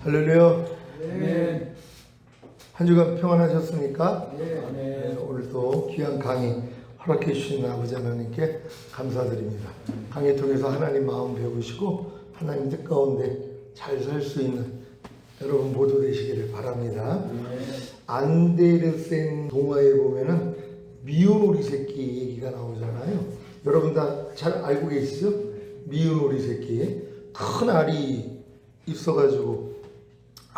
할렐루야. 네. 한 주간 평안하셨습니까? 네. 오늘도 귀한 강의 허락해 주신 아버지 하나님께 감사드립니다. 강의 통해서 하나님 마음 배우시고 하나님 뜻 가운데 잘 살 수 있는 여러분 모두 되시기를 바랍니다. 안데르센 동화에 보면은 미운 오리 새끼 얘기가 나오잖아요. 여러분 다 잘 알고 계시죠? 미운 오리 새끼. 큰 알이 있어가지고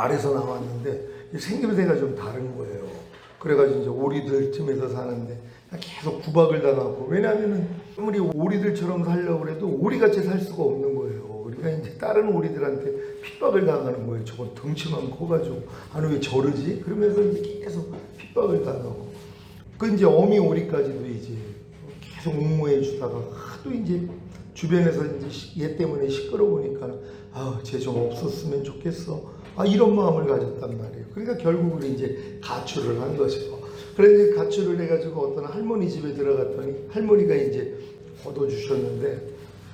알에서 나왔는데 생김새가 좀 다른 거예요. 그래가지고 이제 오리들 틈에서 사는데 계속 구박을 당하고, 왜냐하면은 아무리 오리들처럼 살려고 해도 오리같이 살 수가 없는 거예요. 우리가 이제 다른 오리들한테 핍박을 당하는 거예요. 저건 덩치만 커가지고 아니 왜 저러지? 그러면서 이제 계속 핍박을 당하고, 그 이제 어미 오리까지도 이제 계속 옹호해 주다가 하도 이제 주변에서 이제 얘 때문에 시끄러우니까 쟤 좀 없었으면 좋겠어. 이런 마음을 가졌단 말이에요. 그러니까 결국은 이제 가출을 한 거죠. 그래서 가출을 해가지고 어떤 할머니 집에 들어갔더니 할머니가 이제 얻어주셨는데,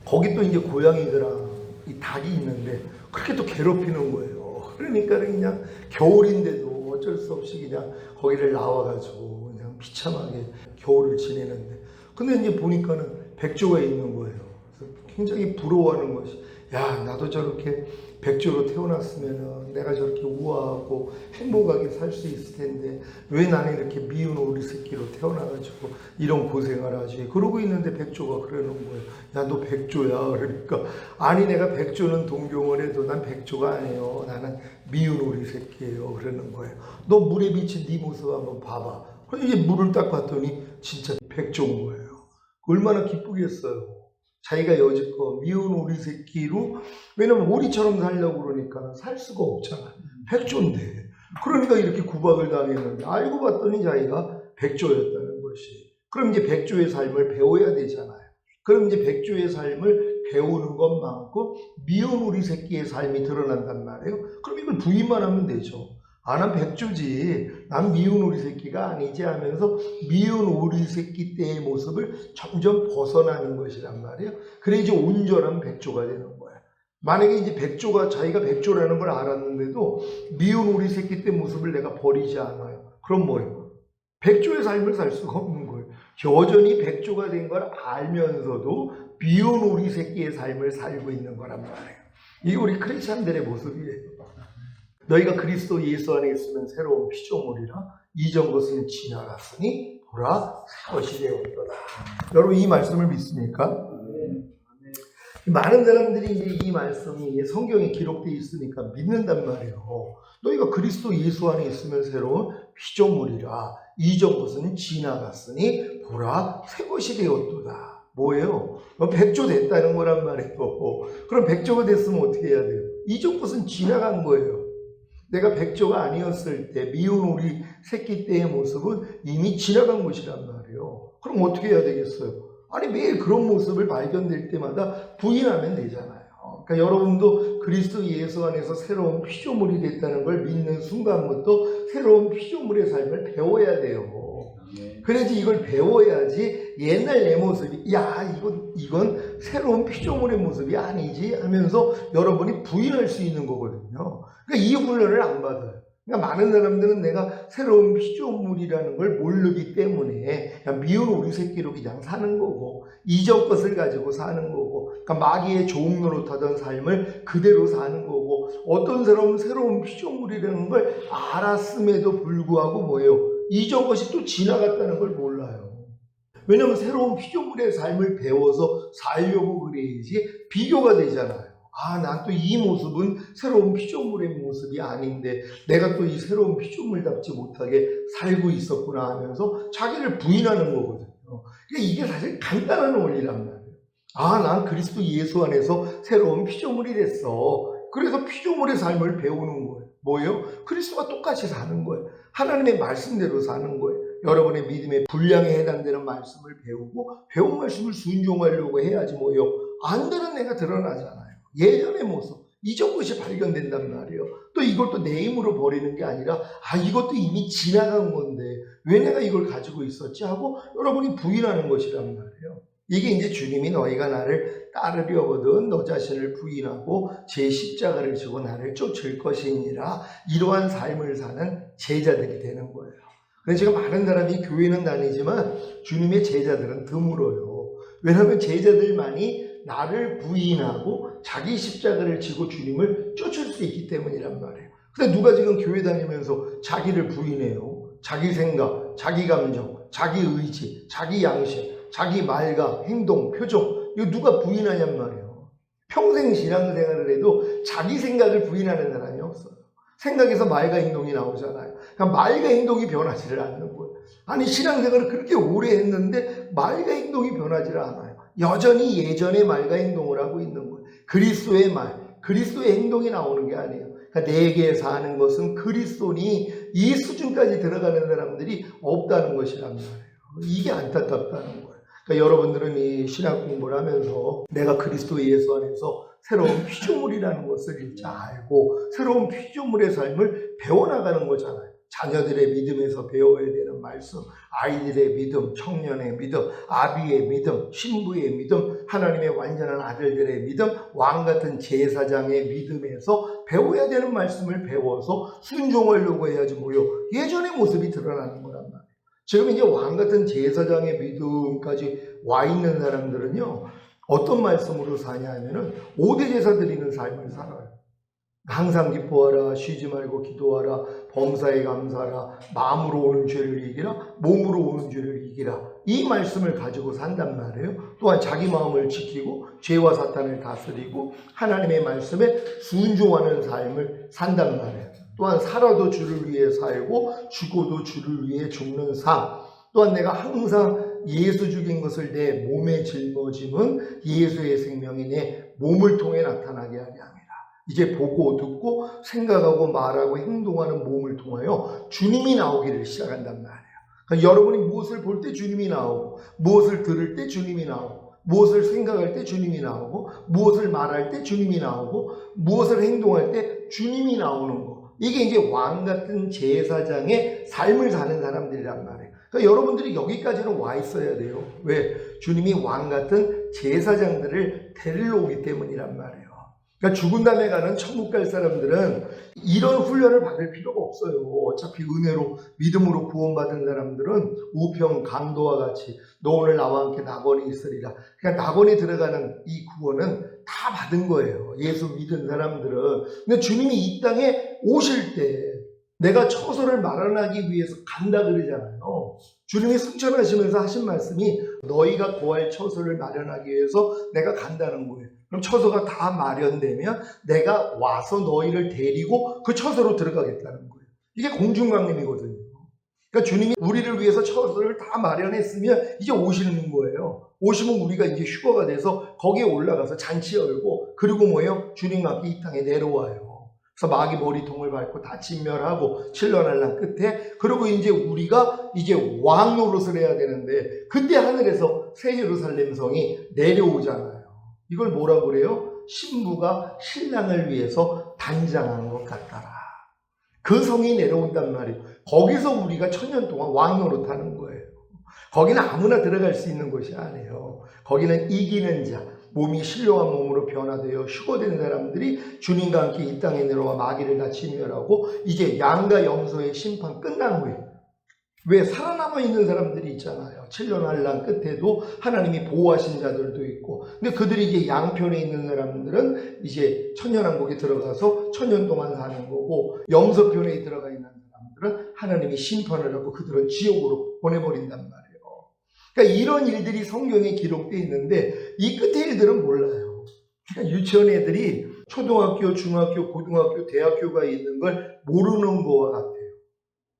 거기 또 이제 고양이들랑 이 닭이 있는데 그렇게 또 괴롭히는 거예요. 그러니까 그냥 겨울인데도 어쩔 수 없이 그냥 거기를 나와가지고 그냥 비참하게 겨울을 지내는데, 근데 이제 보니까는 백조가 있는 거예요. 그래서 굉장히 부러워하는 것이, 야, 나도 저렇게 백조로 태어났으면 내가 저렇게 우아하고 행복하게 살 수 있을 텐데 왜 나는 이렇게 미운 오리 새끼로 태어나가지고 이런 고생을 하지? 그러고 있는데 백조가 그러는 거예요. 야, 너 백조야. 그러니까 아니, 내가 백조는 동경을 해도 난 백조가 아니에요. 나는 미운 오리 새끼예요. 그러는 거예요. 너 물에 비친 네 모습 한번 봐봐. 그래서 이제 물을 딱 봤더니 진짜 백조인 거예요. 얼마나 기쁘겠어요. 자기가 여지껏 미운 오리 새끼로, 왜냐면 오리처럼 살려고 그러니까 살 수가 없잖아. 백조인데. 그러니까 이렇게 구박을 당했는데 알고 봤더니 자기가 백조였다는 것이. 그럼 이제 백조의 삶을 배워야 되잖아요. 그럼 이제 백조의 삶을 배우는 것만큼 미운 오리 새끼의 삶이 드러난단 말이에요. 그럼 이걸 부인만 하면 되죠. 난 백조지, 난 미운 오리 새끼가 아니지 하면서 미운 오리 새끼 때의 모습을 점점 벗어나는 것이란 말이에요. 그래 이제 온전한 백조가 되는 거예요. 만약에 이제 백조가, 자기가 백조라는 걸 알았는데도 미운 오리 새끼 때 모습을 내가 버리지 않아요. 그럼 뭐예요? 백조의 삶을 살 수가 없는 거예요. 여전히 백조가 된 걸 알면서도 미운 오리 새끼의 삶을 살고 있는 거란 말이에요. 이게 우리 크리스찬들의 모습이에요. 너희가 그리스도 예수 안에 있으면 새로운 피조물이라, 이전 것은 지나갔으니 보라 새 것이 되었도다. 여러분 이 말씀을 믿습니까? 많은 사람들이 이제 이 말씀이 성경에 기록되어 있으니까 믿는단 말이에요. 너희가 그리스도 예수 안에 있으면 새로운 피조물이라, 이전 것은 지나갔으니 보라 새 것이 되었도다. 뭐예요? 백조 됐다는 거란 말이에요. 그럼 백조가 됐으면 어떻게 해야 돼요? 이전 것은 지나간 거예요. 내가 백조가 아니었을 때 미운 오리 새끼 때의 모습은 이미 지나간 것이란 말이에요. 그럼 어떻게 해야 되겠어요? 아니, 매일 그런 모습을 발견될 때마다 부인하면 되잖아요. 그러니까 여러분도 그리스도 예수 안에서 새로운 피조물이 됐다는 걸 믿는 순간부터 새로운 피조물의 삶을 배워야 돼요. 그래야지, 이걸 배워야지 옛날 내 모습이, 야, 이건 새로운 피조물의 모습이 아니지 하면서 여러분이 부인할 수 있는 거거든요. 그러니까 이 훈련을 안 받아요. 그러니까 많은 사람들은 내가 새로운 피조물이라는 걸 모르기 때문에 그냥 미운 오리 새끼로 그냥 사는 거고, 이전 것을 가지고 사는 거고, 그러니까 마귀의 종 노릇하던 삶을 그대로 사는 거고, 어떤 사람은 새로운 피조물이라는 걸 알았음에도 불구하고 뭐예요? 이전 것이 또 지나갔다는 걸 몰라요. 왜냐하면 새로운 피조물의 삶을 배워서 살려고 그래야지 비교가 되잖아요. 난 또 이 모습은 새로운 피조물의 모습이 아닌데 내가 또 이 새로운 피조물답지 못하게 살고 있었구나 하면서 자기를 부인하는 거거든요. 그러니까 이게 사실 간단한 원리란 말이에요. 난 그리스도 예수 안에서 새로운 피조물이 됐어. 그래서 피조물의 삶을 배우는 거예요. 뭐예요? 그리스도가 똑같이 사는 거예요. 하나님의 말씀대로 사는 거예요. 여러분의 믿음의 분량에 해당되는 말씀을 배우고, 배운 말씀을 순종하려고 해야지 뭐예요? 안 되는 내가 드러나잖아요. 예전의 모습, 이전 것이 발견된단 말이에요. 또 이걸 또 내 힘으로 버리는 게 아니라 이것도 이미 지나간 건데 왜 내가 이걸 가지고 있었지 하고 여러분이 부인하는 것이란 말이에요. 이게 이제 주님이 너희가 나를 따르려거든 너 자신을 부인하고 제 십자가를 지고 나를 쫓을 것이니라. 이러한 삶을 사는 제자들이 되는 거예요. 그래서 지금 많은 사람이 교회는 다니지만 주님의 제자들은 드물어요. 왜냐하면 제자들만이 나를 부인하고 자기 십자가를 지고 주님을 쫓을 수 있기 때문이란 말이에요. 근데 누가 지금 교회 다니면서 자기를 부인해요? 자기 생각, 자기 감정, 자기 의지, 자기 양심, 자기 말과 행동, 표정, 이거 누가 부인하냔 말이에요. 평생 신앙생활을 해도 자기 생각을 부인하는 사람이 없어요. 생각에서 말과 행동이 나오잖아요. 그러니까 말과 행동이 변하지를 않는 거예요. 아니 신앙생활을 그렇게 오래 했는데 말과 행동이 변하지를 않아요. 여전히 예전의 말과 행동을 하고 있는 거예요. 그리스도의 말, 그리스도의 행동이 나오는 게 아니에요. 그러니까 내게 사는 것은 그리스도니 이 수준까지 들어가는 사람들이 없다는 것이란 말이에요. 이게 안타깝다는 거예요. 그러니까 여러분들은 이 신학 공부를 하면서 내가 그리스도 예수 안에서 새로운 피조물이라는 것을 일찍 알고 새로운 피조물의 삶을 배워나가는 거잖아요. 자녀들의 믿음에서 배워야 되는 말씀, 아이들의 믿음, 청년의 믿음, 아비의 믿음, 신부의 믿음, 하나님의 완전한 아들들의 믿음, 왕같은 제사장의 믿음에서 배워야 되는 말씀을 배워서 순종하려고 해야지 뭐요. 예전의 모습이 드러나는 거란 말이에요. 지금 이제 왕같은 제사장의 믿음까지 와 있는 사람들은요, 어떤 말씀으로 사냐 하면은 5대 제사 드리는 삶을 살아요. 항상 기뻐하라, 쉬지 말고 기도하라, 범사에 감사하라, 마음으로 오는 죄를 이기라, 몸으로 오는 죄를 이기라. 이 말씀을 가지고 산단 말이에요. 또한 자기 마음을 지키고 죄와 사탄을 다스리고 하나님의 말씀에 순종하는 삶을 산단 말이에요. 또한 살아도 주를 위해 살고 죽어도 주를 위해 죽는 삶. 또한 내가 항상 예수 죽인 것을 내 몸에 짊어짐은 예수의 생명이 내 몸을 통해 나타나게 하게 합니다. 이제 보고 듣고 생각하고 말하고 행동하는 몸을 통하여 주님이 나오기를 시작한단 말이에요. 그러니까 여러분이 무엇을 볼 때 주님이 나오고, 무엇을 들을 때 주님이 나오고, 무엇을 생각할 때 주님이 나오고, 무엇을 말할 때 주님이 나오고, 무엇을 행동할 때 주님이 나오는 거. 이게 이제 왕같은 제사장의 삶을 사는 사람들이란 말이에요. 그러니까 여러분들이 여기까지는 와 있어야 돼요. 왜? 주님이 왕같은 제사장들을 데리러 오기 때문이란 말이에요. 그러니까 죽은 다음에 가는 천국 갈 사람들은 이런 훈련을 받을 필요가 없어요. 어차피 은혜로 믿음으로 구원받은 사람들은 우평 강도와 같이 너 오늘 나와 함께 낙원에 있으리라. 그러니까 낙원에 들어가는 이 구원은 다 받은 거예요. 예수 믿은 사람들은. 근데 주님이 이 땅에 오실 때 내가 처소를 마련하기 위해서 간다 그러잖아요. 주님이 승천하시면서 하신 말씀이 너희가 거할 처소를 마련하기 위해서 내가 간다는 거예요. 그럼 처소가 다 마련되면 내가 와서 너희를 데리고 그 처소로 들어가겠다는 거예요. 이게 공중강림이거든요. 그러니까 주님이 우리를 위해서 처소를 다 마련했으면 이제 오시는 거예요. 오시면 우리가 이제 휴거가 돼서 거기에 올라가서 잔치 열고 그리고 뭐예요? 주님과 함께 이 땅에 내려와요. 그래서 마귀 머리통을 밟고 다 진멸하고 7년 한란 끝에 그리고 이제 우리가 이제 왕 노릇을 해야 되는데 그때 하늘에서 새 예루살렘 성이 내려오잖아요. 이걸 뭐라고 그래요? 신부가 신랑을 위해서 단장한 것 같더라. 그 성이 내려온단 말이에요. 거기서 우리가 천년 동안 왕 노릇하는 거예요. 거기는 아무나 들어갈 수 있는 곳이 아니에요. 거기는 이기는 자, 몸이 신령한 몸으로 변화되어 휴거된 사람들이 주님과 함께 이 땅에 내려와 마귀를 다 진멸하고 이제 양과 염소의 심판 끝난 후에 왜 살아남아 있는 사람들이 있잖아요. 7년 환란 끝에도 하나님이 보호하신 자들도 있고 근데 그들이 이제 양편에 있는 사람들은 이제 천년왕국에 들어가서 천년 동안 사는 거고 염소편에 들어가 있는 사람들은 하나님이 심판을 하고 그들은 지옥으로 보내버린단 말이에요. 그러니까 이런 일들이 성경에 기록되어 있는데 이 끝의 일들은 몰라요. 그러니까 유치원 애들이 초등학교, 중학교, 고등학교, 대학교가 있는 걸 모르는 거와 같아요.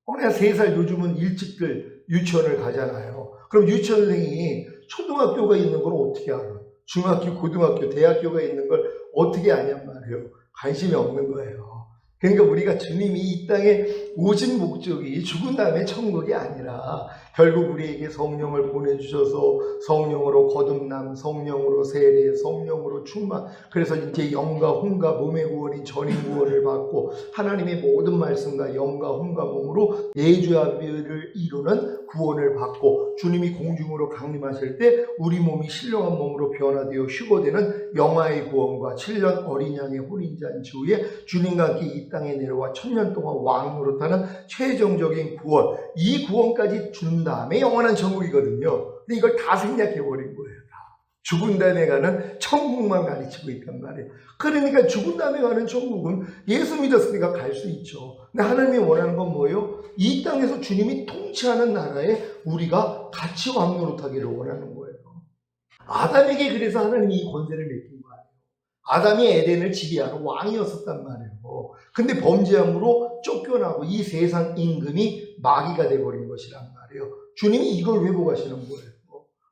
그냥 3살 요즘은 일찍들 유치원을 가잖아요. 그럼 유치원생이 초등학교가 있는 걸 어떻게 알아? 중학교, 고등학교, 대학교가 있는 걸 어떻게 아냔 말이에요. 관심이 없는 거예요. 그러니까 우리가 주님이 이 땅에 오신 목적이 죽은 다음에 천국이 아니라 결국 우리에게 성령을 보내주셔서 성령으로 거듭남, 성령으로 세례, 성령으로 충만, 그래서 이제 영과 혼과 몸의 구원인 전인 구원을 받고 하나님의 모든 말씀과 영과 혼과 몸으로 내주합을 이루는 구원을 받고 주님이 공중으로 강림하실 때 우리 몸이 신령한 몸으로 변화되어 휴거되는 영화의 구원과 7년 어린 양의 혼인잔치 후에 주님과 함께 이 땅에 내려와 1000년 동안 왕노릇하는 최종적인 구원, 이 구원까지 준 다음에 영원한 천국이거든요. 근데 이걸 다 생략해버린 거예요. 다. 죽은 다음에 가는 천국만 가르치고 있단 말이에요. 그러니까 죽은 다음에 가는 천국은 예수 믿었으니까 갈 수 있죠. 근데 하나님이 원하는 건 뭐예요? 이 땅에서 주님이 통치하는 나라에 우리가 같이 왕노릇하기를 원하는 거예요. 아담에게 그래서 하나님이 이 권세를 맡긴 거예요. 아담이 에덴을 지배하는 왕이었었단 말이에요. 근데 범죄함으로 쫓겨나고 이 세상 임금이 마귀가 돼버린 것이란 말이에요. 주님이 이걸 회복하시는 거예요.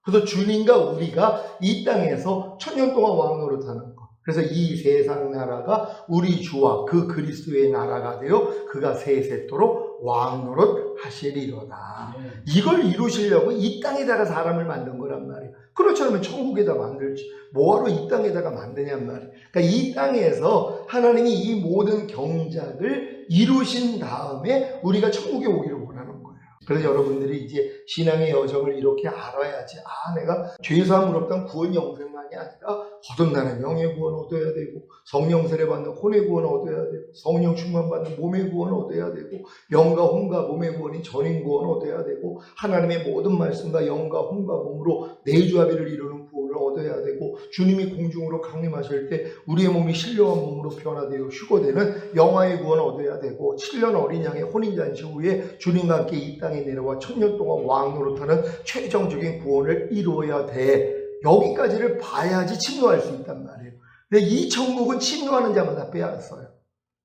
그래서 주님과 우리가 이 땅에서 1000년 동안 왕노릇하는 것. 그래서 이 세상 나라가 우리 주와 그 그리스도의 나라가 되어 그가 세세토록 왕노릇 하시리로다. 이걸 이루시려고 이 땅에다가 사람을 만든 거란 말이에요. 그렇지 않으면 천국에다 만들지 뭐하러 이 땅에다가 만드냔 말이에요. 그러니까 이 땅에서 하나님이 이 모든 경작을 이루신 다음에 우리가 천국에 오기를 원하는 거예요. 그래서 여러분들이 이제 신앙의 여정을 이렇게 알아야지, 내가 죄사함을 없던 구원 영생만이 아니라 거듭나는 영의 구원 얻어야 되고, 성령 세례 받는 혼의 구원 얻어야 되고, 성령 충만 받는 몸의 구원 얻어야 되고, 영과 혼과 몸의 구원인 전인 구원 얻어야 되고, 하나님의 모든 말씀과 영과 혼과 몸으로 내주합의를 이루는 구원을 얻어야 되고, 주님이 공중으로 강림하실 때 우리의 몸이 신령한 몸으로 변화되어 휴거되는 영화의 구원 얻어야 되고, 7년 어린 양의 혼인잔치 후에 주님과 함께 이 땅에 내려와 1000년 동안 왕노릇하는 최종적인 구원을 이루어야 돼. 여기까지를 봐야지 침노할 수 있단 말이에요. 근데 이 천국은 침노하는 자마다 빼앗어요.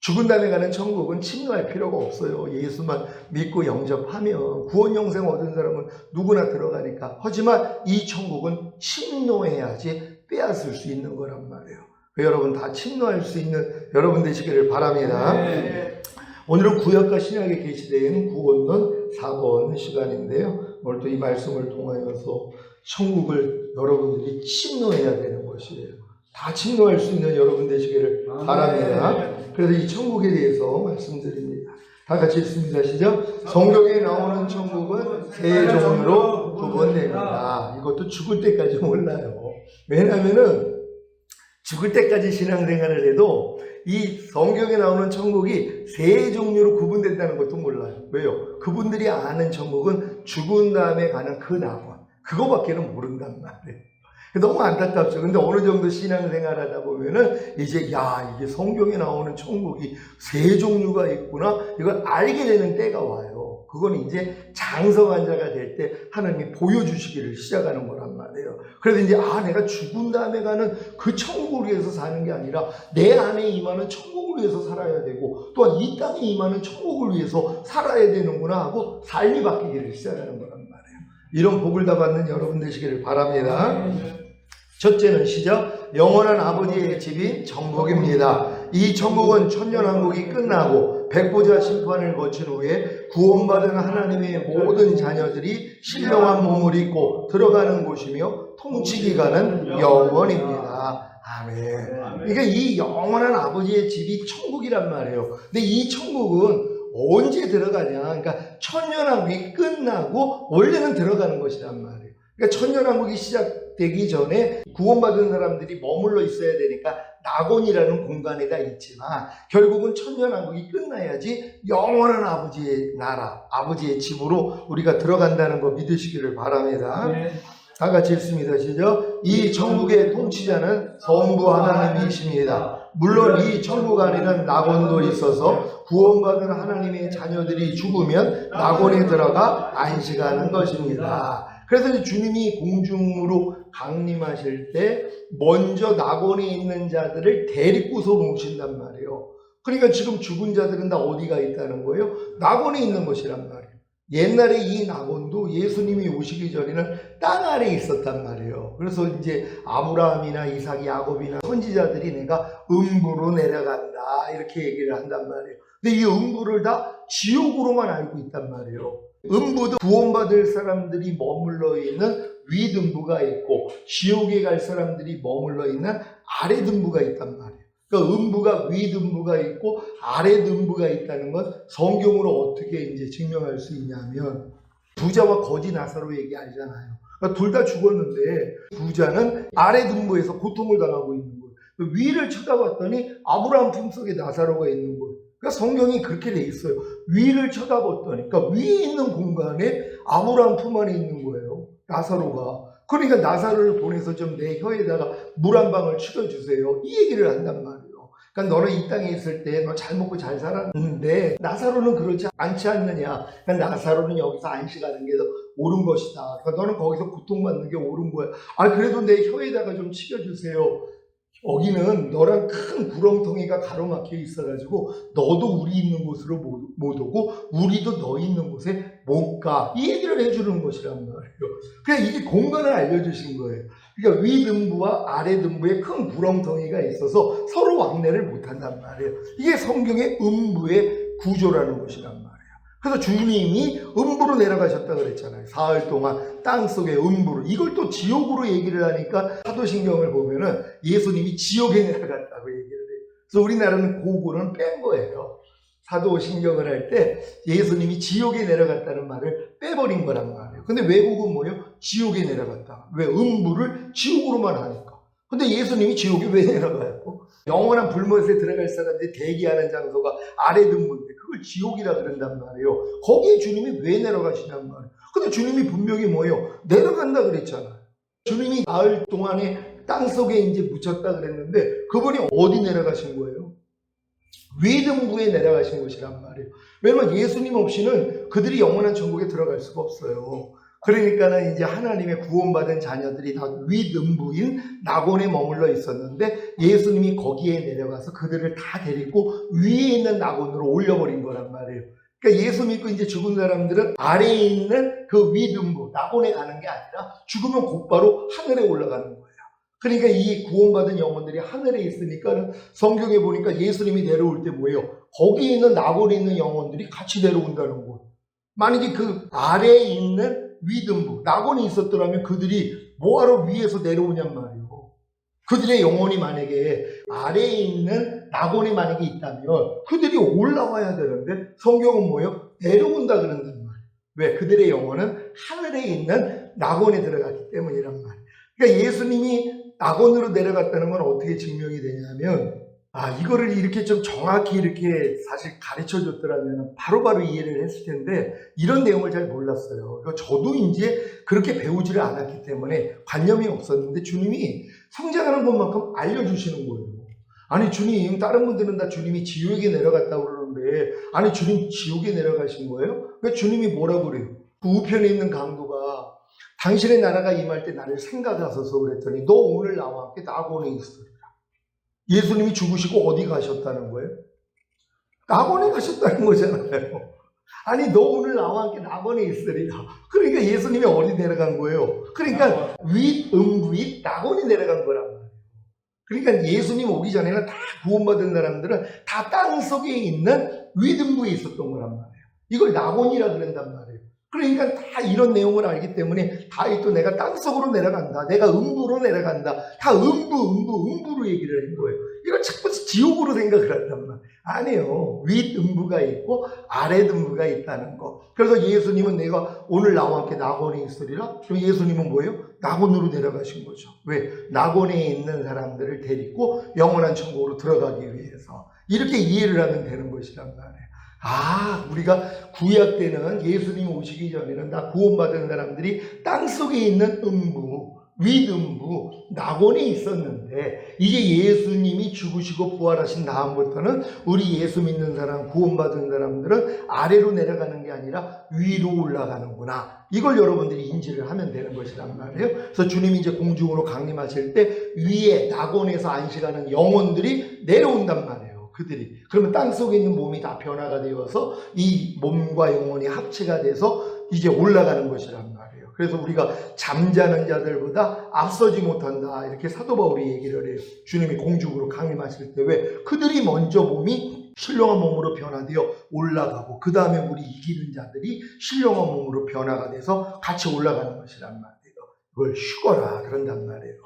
죽은 다음에 가는 천국은 침노할 필요가 없어요. 예수만 믿고 영접하면 구원 영생 얻은 사람은 누구나 들어가니까. 하지만 이 천국은 침노해야지 빼앗을 수 있는 거란 말이에요. 여러분 다 침노할 수 있는 여러분 되시기를 바랍니다. 오늘은 구약과 신약에 계시된 구원론 4번 시간인데요. 오늘 또 이 말씀을 통하여서 천국을 여러분들이 침노해야 되는 것이에요. 다 침노할 수 있는 여러분 되시기를 바랍니다. 그래서 이 천국에 대해서 말씀드립니다. 다 같이 읽습니다. 시작. 성경에 나오는 천국은 세 종류로 구분됩니다. 이것도 죽을 때까지 몰라요. 왜냐하면은 죽을 때까지 신앙생활을 해도 이 성경에 나오는 천국이 세 종류로 구분된다는 것도 몰라요. 왜요? 그분들이 아는 천국은 죽은 다음에 가는 그 낙원, 그거밖에는 모른단 말이에요. 너무 안타깝죠. 근데 어느 정도 신앙생활 하다 보면은 이제 이게 성경에 나오는 천국이 세 종류가 있구나, 이걸 알게 되는 때가 와요. 그건 이제 장성한 자가 될 때 하나님이 보여주시기를 시작하는 거란 말이에요. 그래서 이제 내가 죽은 다음에 가는 그 천국을 위해서 사는 게 아니라 내 안에 임하는 천국을 위해서 살아야 되고, 또한 이 땅에 임하는 천국을 위해서 살아야 되는구나 하고 삶이 바뀌기를 시작하는 거란 말이에요. 이런 복을 다 받는 여러분 되시기를 바랍니다. 첫째는 시작. 영원한 아버지의 집이 천국입니다. 이 천국은 천년왕국이 끝나고 백보자 심판을 거친 후에 구원받은 하나님의 모든 자녀들이 신령한 몸을 입고 들어가는 곳이며 통치기간은 영원입니다. 아멘. 그러니까 이 영원한 아버지의 집이 천국이란 말이에요. 근데 이 천국은 언제 들어가냐? 그러니까 천년왕국이 끝나고 원래는 들어가는 것이란 말이에요. 그러니까 천년왕국이 시작되기 전에 구원받은 사람들이 머물러 있어야 되니까 낙원이라는 공간에다 있지만, 결국은 천년왕국이 끝나야지 영원한 아버지의 나라, 아버지의 집으로 우리가 들어간다는 거 믿으시기를 바랍니다. 다 같이 읽습니다. 시작. 이 천국의 통치자는 성부 하나님이십니다. 물론 이 천국 안에는 낙원도 있어서 구원받은 하나님의 자녀들이 죽으면 낙원에 들어가 안식하는 것입니다. 그래서 이제 주님이 공중으로 강림하실 때 먼저 낙원에 있는 자들을 데리고서 모신단 말이에요. 그러니까 지금 죽은 자들은 다 어디가 있다는 거예요? 낙원에 있는 것이란 말이에요. 옛날에 이 낙원도 예수님이 오시기 전에는 땅 아래에 있었단 말이에요. 그래서 이제 아브라함이나 이삭, 야곱이나 선지자들이 내가 음부로 내려간다 이렇게 얘기를 한단 말이에요. 근데 이 음부를 다 지옥으로만 알고 있단 말이에요. 음부도 구원받을 사람들이 머물러 있는 위등부가 있고 지옥에 갈 사람들이 머물러 있는 아래등부가 있단 말이에요. 그러니까 음부가 위등부가 있고 아래등부가 있다는 건 성경으로 어떻게 이제 증명할 수 있냐면 부자와 거지 나사로 얘기 알잖아요. 그러니까 둘 다 죽었는데 부자는 아래등부에서 고통을 당하고 있는 거예요. 위를 쳐다봤더니 아브라함 품속에 나사로가 있는 거예요. 그러니까 성경이 그렇게 돼 있어요. 위를 쳐다봤더니, 그러니까 위에 있는 공간에 아브라함 품 안에 있는 거예요. 나사로가. 그러니까 나사로를 보내서 좀 내 혀에다가 물 한 방울 치워주세요. 이 얘기를 한단 말이에요. 그러니까 너는 이 땅에 있을 때 너 잘 먹고 잘 살았는데 나사로는 그렇지 않지 않느냐. 그러니까 나사로는 여기서 안식하는 게 더 옳은 것이다. 그러니까 너는 거기서 고통받는 게 옳은 거야. 아 그래도 내 혀에다가 좀 치워주세요. 여기는 너랑 큰 구렁텅이가 가로막혀 있어가지고 너도 우리 있는 곳으로 못 오고 우리도 너 있는 곳에 못 가. 이 얘기를 해주는 것이란 말이에요. 그냥 이게 공간을 알려주신 거예요. 그러니까 위등부와 아래등부에 큰 구렁텅이가 있어서 서로 왕래를 못한단 말이에요. 이게 성경의 음부의 구조라는 것이란 말이에요. 그래서 주님이 음부로 내려가셨다 그랬잖아요. 사흘 동안 땅속의 음부로. 이걸 또 지옥으로 얘기를 하니까 사도신경을 보면은 예수님이 지옥에 내려갔다고 얘기를 해요. 그래서 우리나라는 그거는 뺀 거예요. 사도신경을 할 때 예수님이 지옥에 내려갔다는 말을 빼버린 거란 말이에요. 근데 외국은 뭐예요? 지옥에 내려갔다. 왜? 음부를 지옥으로만 하니까. 근데 예수님이 지옥에 왜 내려가요? 영원한 불못에 들어갈 사람들이 대기하는 장소가 아래등부인데 그걸 지옥이라 그런단 말이에요. 거기에 주님이 왜 내려가시냔 말이에요. 근데 주님이 분명히 뭐예요? 내려간다 그랬잖아요. 주님이 나흘 동안에 땅속에 이제 묻혔다 그랬는데 그분이 어디 내려가신 거예요? 위등부에 내려가신 것이란 말이에요. 왜냐면 예수님 없이는 그들이 영원한 천국에 들어갈 수가 없어요. 그러니까는 이제 하나님의 구원받은 자녀들이 다 위등부인 낙원에 머물러 있었는데 예수님이 거기에 내려가서 그들을 다 데리고 위에 있는 낙원으로 올려버린 거란 말이에요. 그러니까 예수 믿고 이제 죽은 사람들은 아래에 있는 그 위등부 낙원에 가는 게 아니라 죽으면 곧바로 하늘에 올라가는 거예요. 그러니까 이 구원받은 영혼들이 하늘에 있으니까 성경에 보니까 예수님이 내려올 때 뭐예요? 거기에 있는 낙원에 있는 영혼들이 같이 내려온다는 거예요. 만약에 그 아래에 있는 위등부, 낙원이 있었더라면 그들이 뭐하러 위에서 내려오냔 말이에요. 그들의 영혼이 만약에 아래에 있는 낙원에 만약에 있다면 그들이 올라와야 되는데 성경은 뭐예요? 내려온다 그런단 말이에요. 왜? 그들의 영혼은 하늘에 있는 낙원에 들어갔기 때문이란 말이에요. 그러니까 예수님이 낙원으로 내려갔다는 건 어떻게 증명이 되냐면 이거를 이렇게 좀 정확히 이렇게 사실 가르쳐 줬더라면 바로바로 이해를 했을 텐데 이런 내용을 잘 몰랐어요. 그러니까 저도 이제 그렇게 배우지를 않았기 때문에 관념이 없었는데 주님이 성장하는 것만큼 알려주시는 거예요. 아니 주님, 다른 분들은 다 주님이 지옥에 내려갔다고 그러는데 아니 주님 지옥에 내려가신 거예요? 그러니까 주님이 뭐라고 그래요? 그 우편에 있는 강도가 당신의 나라가 임할 때 나를 생각하소서 그랬더니 너 오늘 나와 함께 낙원에 있으리라. 예수님이 죽으시고 어디 가셨다는 거예요? 낙원에 가셨다는 거잖아요. 아니 너 오늘 나와 함께 낙원에 있으리라. 그러니까 예수님이 어디 내려간 거예요? 그러니까 윗 낙원에 내려간 거란 말이에요. 그러니까 예수님 오기 전에는 다 구원받은 사람들은 다 땅속에 있는 위등부에 있었던 거란 말이에요. 이걸 낙원이라 그런단 말이에요. 그러니까 다 이런 내용을 알기 때문에 다 또 내가 땅속으로 내려간다. 내가 음부로 내려간다. 다 음부로 얘기를 한 거예요. 이걸 자꾸 지옥으로 생각을 한단 말이에요. 아니에요. 윗음부가 있고 아래등부가 있다는 거. 그래서 예수님은 내가 오늘 나와 함께 낙원에 있으리라. 그럼 예수님은 뭐예요? 낙원으로 내려가신 거죠. 왜? 낙원에 있는 사람들을 데리고 영원한 천국으로 들어가기 위해서. 이렇게 이해를 하면 되는 것이란 말이에요. 우리가 구약 때는 예수님 오시기 전에는 다 구원받은 사람들이 땅속에 있는 음부, 윗음부, 낙원에 있었는데 이제 예수님이 죽으시고 부활하신 다음부터는 우리 예수 믿는 사람, 구원받은 사람들은 아래로 내려가는 게 아니라 위로 올라가는구나. 이걸 여러분들이 인지를 하면 되는 것이란 말이에요. 그래서 주님이 이제 공중으로 강림하실 때 위에 낙원에서 안식하는 영혼들이 내려온단 말이에요. 그들이. 그러면 땅속에 있는 몸이 다 변화가 되어서 이 몸과 영혼이 합체가 돼서 이제 올라가는 것이란 말이에요. 그래서 우리가 잠자는 자들보다 앞서지 못한다, 이렇게 사도 바울이 얘기를 해요. 주님이 공중으로 강림하실 때 왜? 그들이 먼저 몸이 신령한 몸으로 변화되어 올라가고 그 다음에 우리 이기는 자들이 신령한 몸으로 변화가 돼서 같이 올라가는 것이란 말이에요. 그걸 휴거라 그런단 말이에요.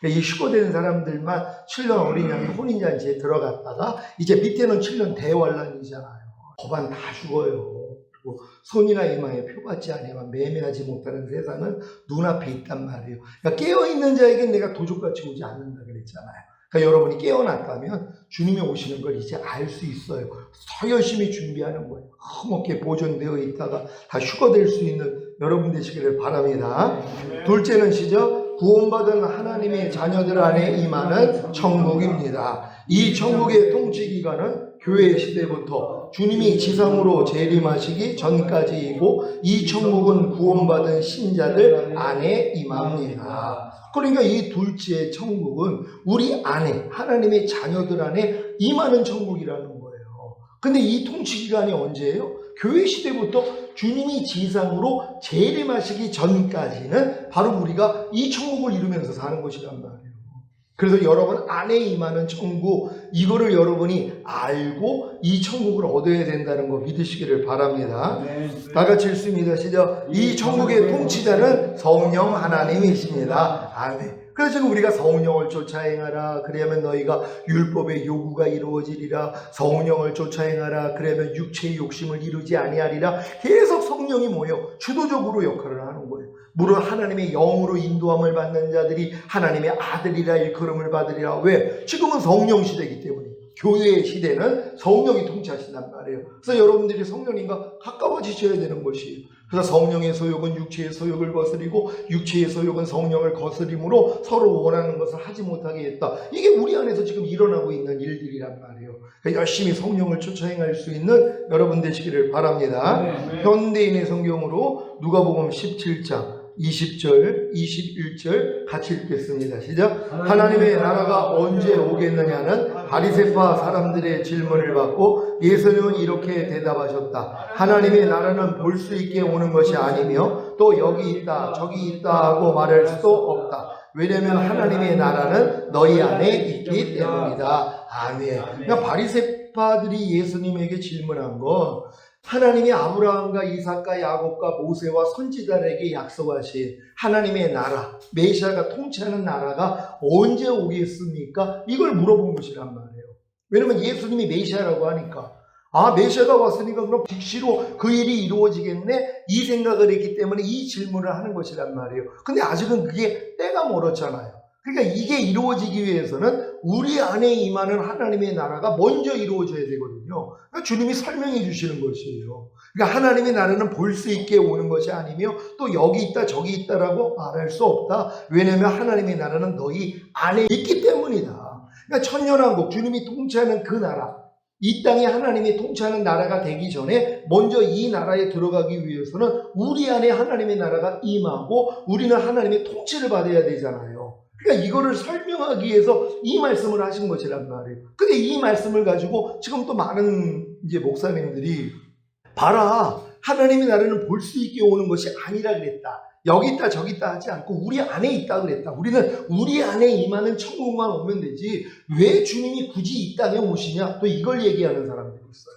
이 휴거된 사람들만 7년 어린 양의 혼인잔치에 들어갔다가 이제 밑에는 7년 대환란이잖아요. 법안 다 죽어요. 그리고 손이나 이마에 표받지 아니하면 매매하지 못하는 세상은 눈앞에 있단 말이에요. 그러니까 깨어있는 자에겐 내가 도적같이 오지 않는다 그랬잖아요. 그러니까 여러분이 깨어났다면 주님이 오시는 걸 이제 알 수 있어요. 더 열심히 준비하는 거예요. 흐뭇게 보존되어 있다가 다 휴거될 수 있는 여러분 되시기를 바랍니다. 둘째는 시죠. 구원받은 하나님의 자녀들 안에 임하는 천국입니다. 이 천국의 통치기간은 교회 시대부터 주님이 지상으로 재림하시기 전까지이고 이 천국은 구원받은 신자들 안에 임합니다. 그러니까 이 둘째 천국은 우리 안에 하나님의 자녀들 안에 임하는 천국이라는 거예요. 근데 이 통치기간이 언제예요? 교회 시대부터 주님이 지상으로 재림하시기 전까지는 바로 우리가 이 천국을 이루면서 사는 것이란 말이에요. 그래서 여러분 안에 임하는 천국, 이거를 여러분이 알고 이 천국을 얻어야 된다는 거 믿으시기를 바랍니다. 다 같이 읽습니다. 시작. 이 천국의 통치자는 성령 하나님이십니다. 아멘. 그래서 지금 우리가 성령을 쫓아 행하라 그러면 너희가 율법의 요구가 이루어지리라. 성령을 쫓아 행하라 그러면 육체의 욕심을 이루지 아니하리라. 계속 성령이 뭐예요? 주도적으로 역할을 하는 거예요. 물론 하나님의 영으로 인도함을 받는 자들이 하나님의 아들이라 일컬음을 받으리라. 왜? 지금은 성령 시대이기 때문에. 교회의 시대는 성령이 통치하신단 말이에요. 그래서 여러분들이 성령님과 가까워지셔야 되는 것이에요. 그래서 성령의 소욕은 육체의 소욕을 거스리고 육체의 소욕은 성령을 거스림으로 서로 원하는 것을 하지 못하게 했다. 이게 우리 안에서 지금 일어나고 있는 일들이란 말이에요. 그러니까 열심히 성령을 쫓아 행할 수 있는 여러분 되시기를 바랍니다. 현대인의 성경으로 누가복음 17장 20절, 21절 같이 읽겠습니다. 시작. 하나님의 나라가 언제 오겠느냐는 바리새파 사람들의 질문을 받고 예수님은 이렇게 대답하셨다. 하나님의 나라는 볼 수 있게 오는 것이 아니며 또 여기 있다 저기 있다 하고 말할 수도 없다. 왜냐하면 하나님의 나라는 너희 안에 있기 때문이다. 아멘. 그러니까 바리새파들이 예수님에게 질문한 건 하나님이 아브라함과 이삭과 야곱과 모세와 선지자들에게 약속하신 하나님의 나라, 메시아가 통치하는 나라가 언제 오겠습니까? 이걸 물어본 것이란 말이에요. 왜냐면 예수님이 메시아라고 하니까 메시아가 왔으니까 그럼 즉시로 그 일이 이루어지겠네? 이 생각을 했기 때문에 이 질문을 하는 것이란 말이에요. 근데 아직은 그게 때가 멀었잖아요. 그러니까 이게 이루어지기 위해서는 우리 안에 임하는 하나님의 나라가 먼저 이루어져야 되거든요. 그러니까 주님이 설명해 주시는 것이에요. 그러니까 하나님의 나라는 볼 수 있게 오는 것이 아니며 또 여기 있다 저기 있다라고 말할 수 없다. 왜냐하면 하나님의 나라는 너희 안에 있기 때문이다. 그러니까 천년왕국, 주님이 통치하는 그 나라, 이 땅에 하나님이 통치하는 나라가 되기 전에 먼저 이 나라에 들어가기 위해서는 우리 안에 하나님의 나라가 임하고 우리는 하나님의 통치를 받아야 되잖아요. 그러니까 이거를 설명하기 위해서 이 말씀을 하신 것이란 말이에요. 근데 이 말씀을 가지고 지금 또 많은 이제 목사님들이 봐라, 하나님의 나라는 볼 수 있게 오는 것이 아니라 그랬다. 여기 있다 저기 있다 하지 않고 우리 안에 있다 그랬다. 우리는 우리 안에 임하는 천국만 오면 되지 왜 주님이 굳이 이 땅에 오시냐, 또 이걸 얘기하는 사람들이 있어요.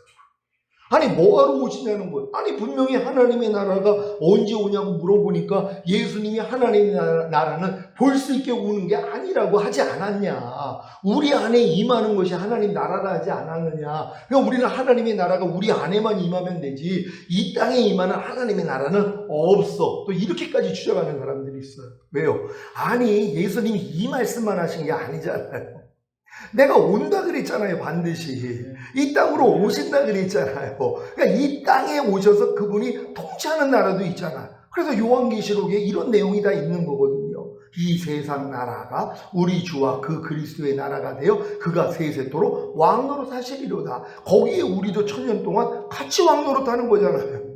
아니 뭐하러 오시냐는 거예요. 아니 분명히 하나님의 나라가 언제 오냐고 물어보니까 예수님이 하나님의 나라는 볼 수 있게 오는 게 아니라고 하지 않았냐. 우리 안에 임하는 것이 하나님 나라라 하지 않았느냐. 그러니까 우리는 하나님의 나라가 우리 안에만 임하면 되지 이 땅에 임하는 하나님의 나라는 없어. 또 이렇게까지 주장하는 사람들이 있어요. 왜요? 아니 예수님이 이 말씀만 하신 게 아니잖아요. 내가 온다 그랬잖아요. 반드시 이 땅으로 오신다 그랬잖아요. 그러니까 이 땅에 오셔서 그분이 통치하는 나라도 있잖아요. 그래서 요한계시록에 이런 내용이 다 있는 거거든요. 이 세상 나라가 우리 주와 그 그리스도의 나라가 되어 그가 세세토록 왕노릇 하시리로다. 거기에 우리도 1000년 동안 같이 왕노릇 하는 거잖아요.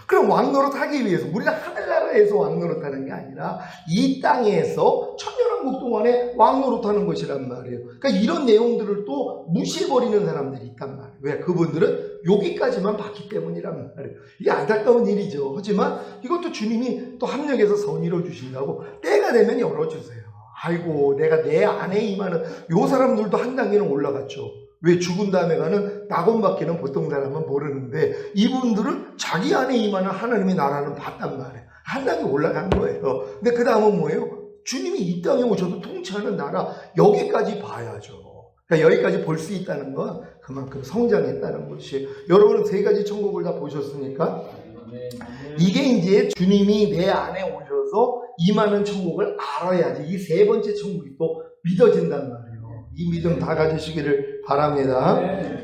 그럼 왕노릇 하기 위해서 우리는 하늘나라에서 왕노릇 하는 게 아니라 이 땅에서 천년왕국 동안에 왕노릇 하는 것이란 말이에요. 그러니까 이런 내용들을 또 무시해버리는 사람들이 있단 말이에요. 왜? 그분들은 여기까지만 봤기 때문이란 말이에요. 이게 안타까운 일이죠. 하지만 이것도 주님이 또 합력해서 선의로 주신다고 때가 되면 열어주세요. 아이고, 내가 내 안에 임하는 요 사람들도 한 단계는 올라갔죠. 왜? 죽은 다음에 가는 낙원밖에는 보통 사람은 모르는데 이분들은 자기 안에 임하는 하나님의 나라는 봤단 말이에요. 한 단계 올라간 거예요. 근데 그 다음은 뭐예요? 주님이 이 땅에 오셔도 통치하는 나라 여기까지 봐야죠. 그러니까 여기까지 볼 수 있다는 건 그만큼 성장했다는 것이. 여러분은 세 가지 천국을 다 보셨습니까? 이게 이제 주님이 내 안에 오셔서 임하는 천국을 알아야지 이 세 번째 천국이 또 믿어진단 말이에요. 이 믿음 다 가지시기를 바랍니다.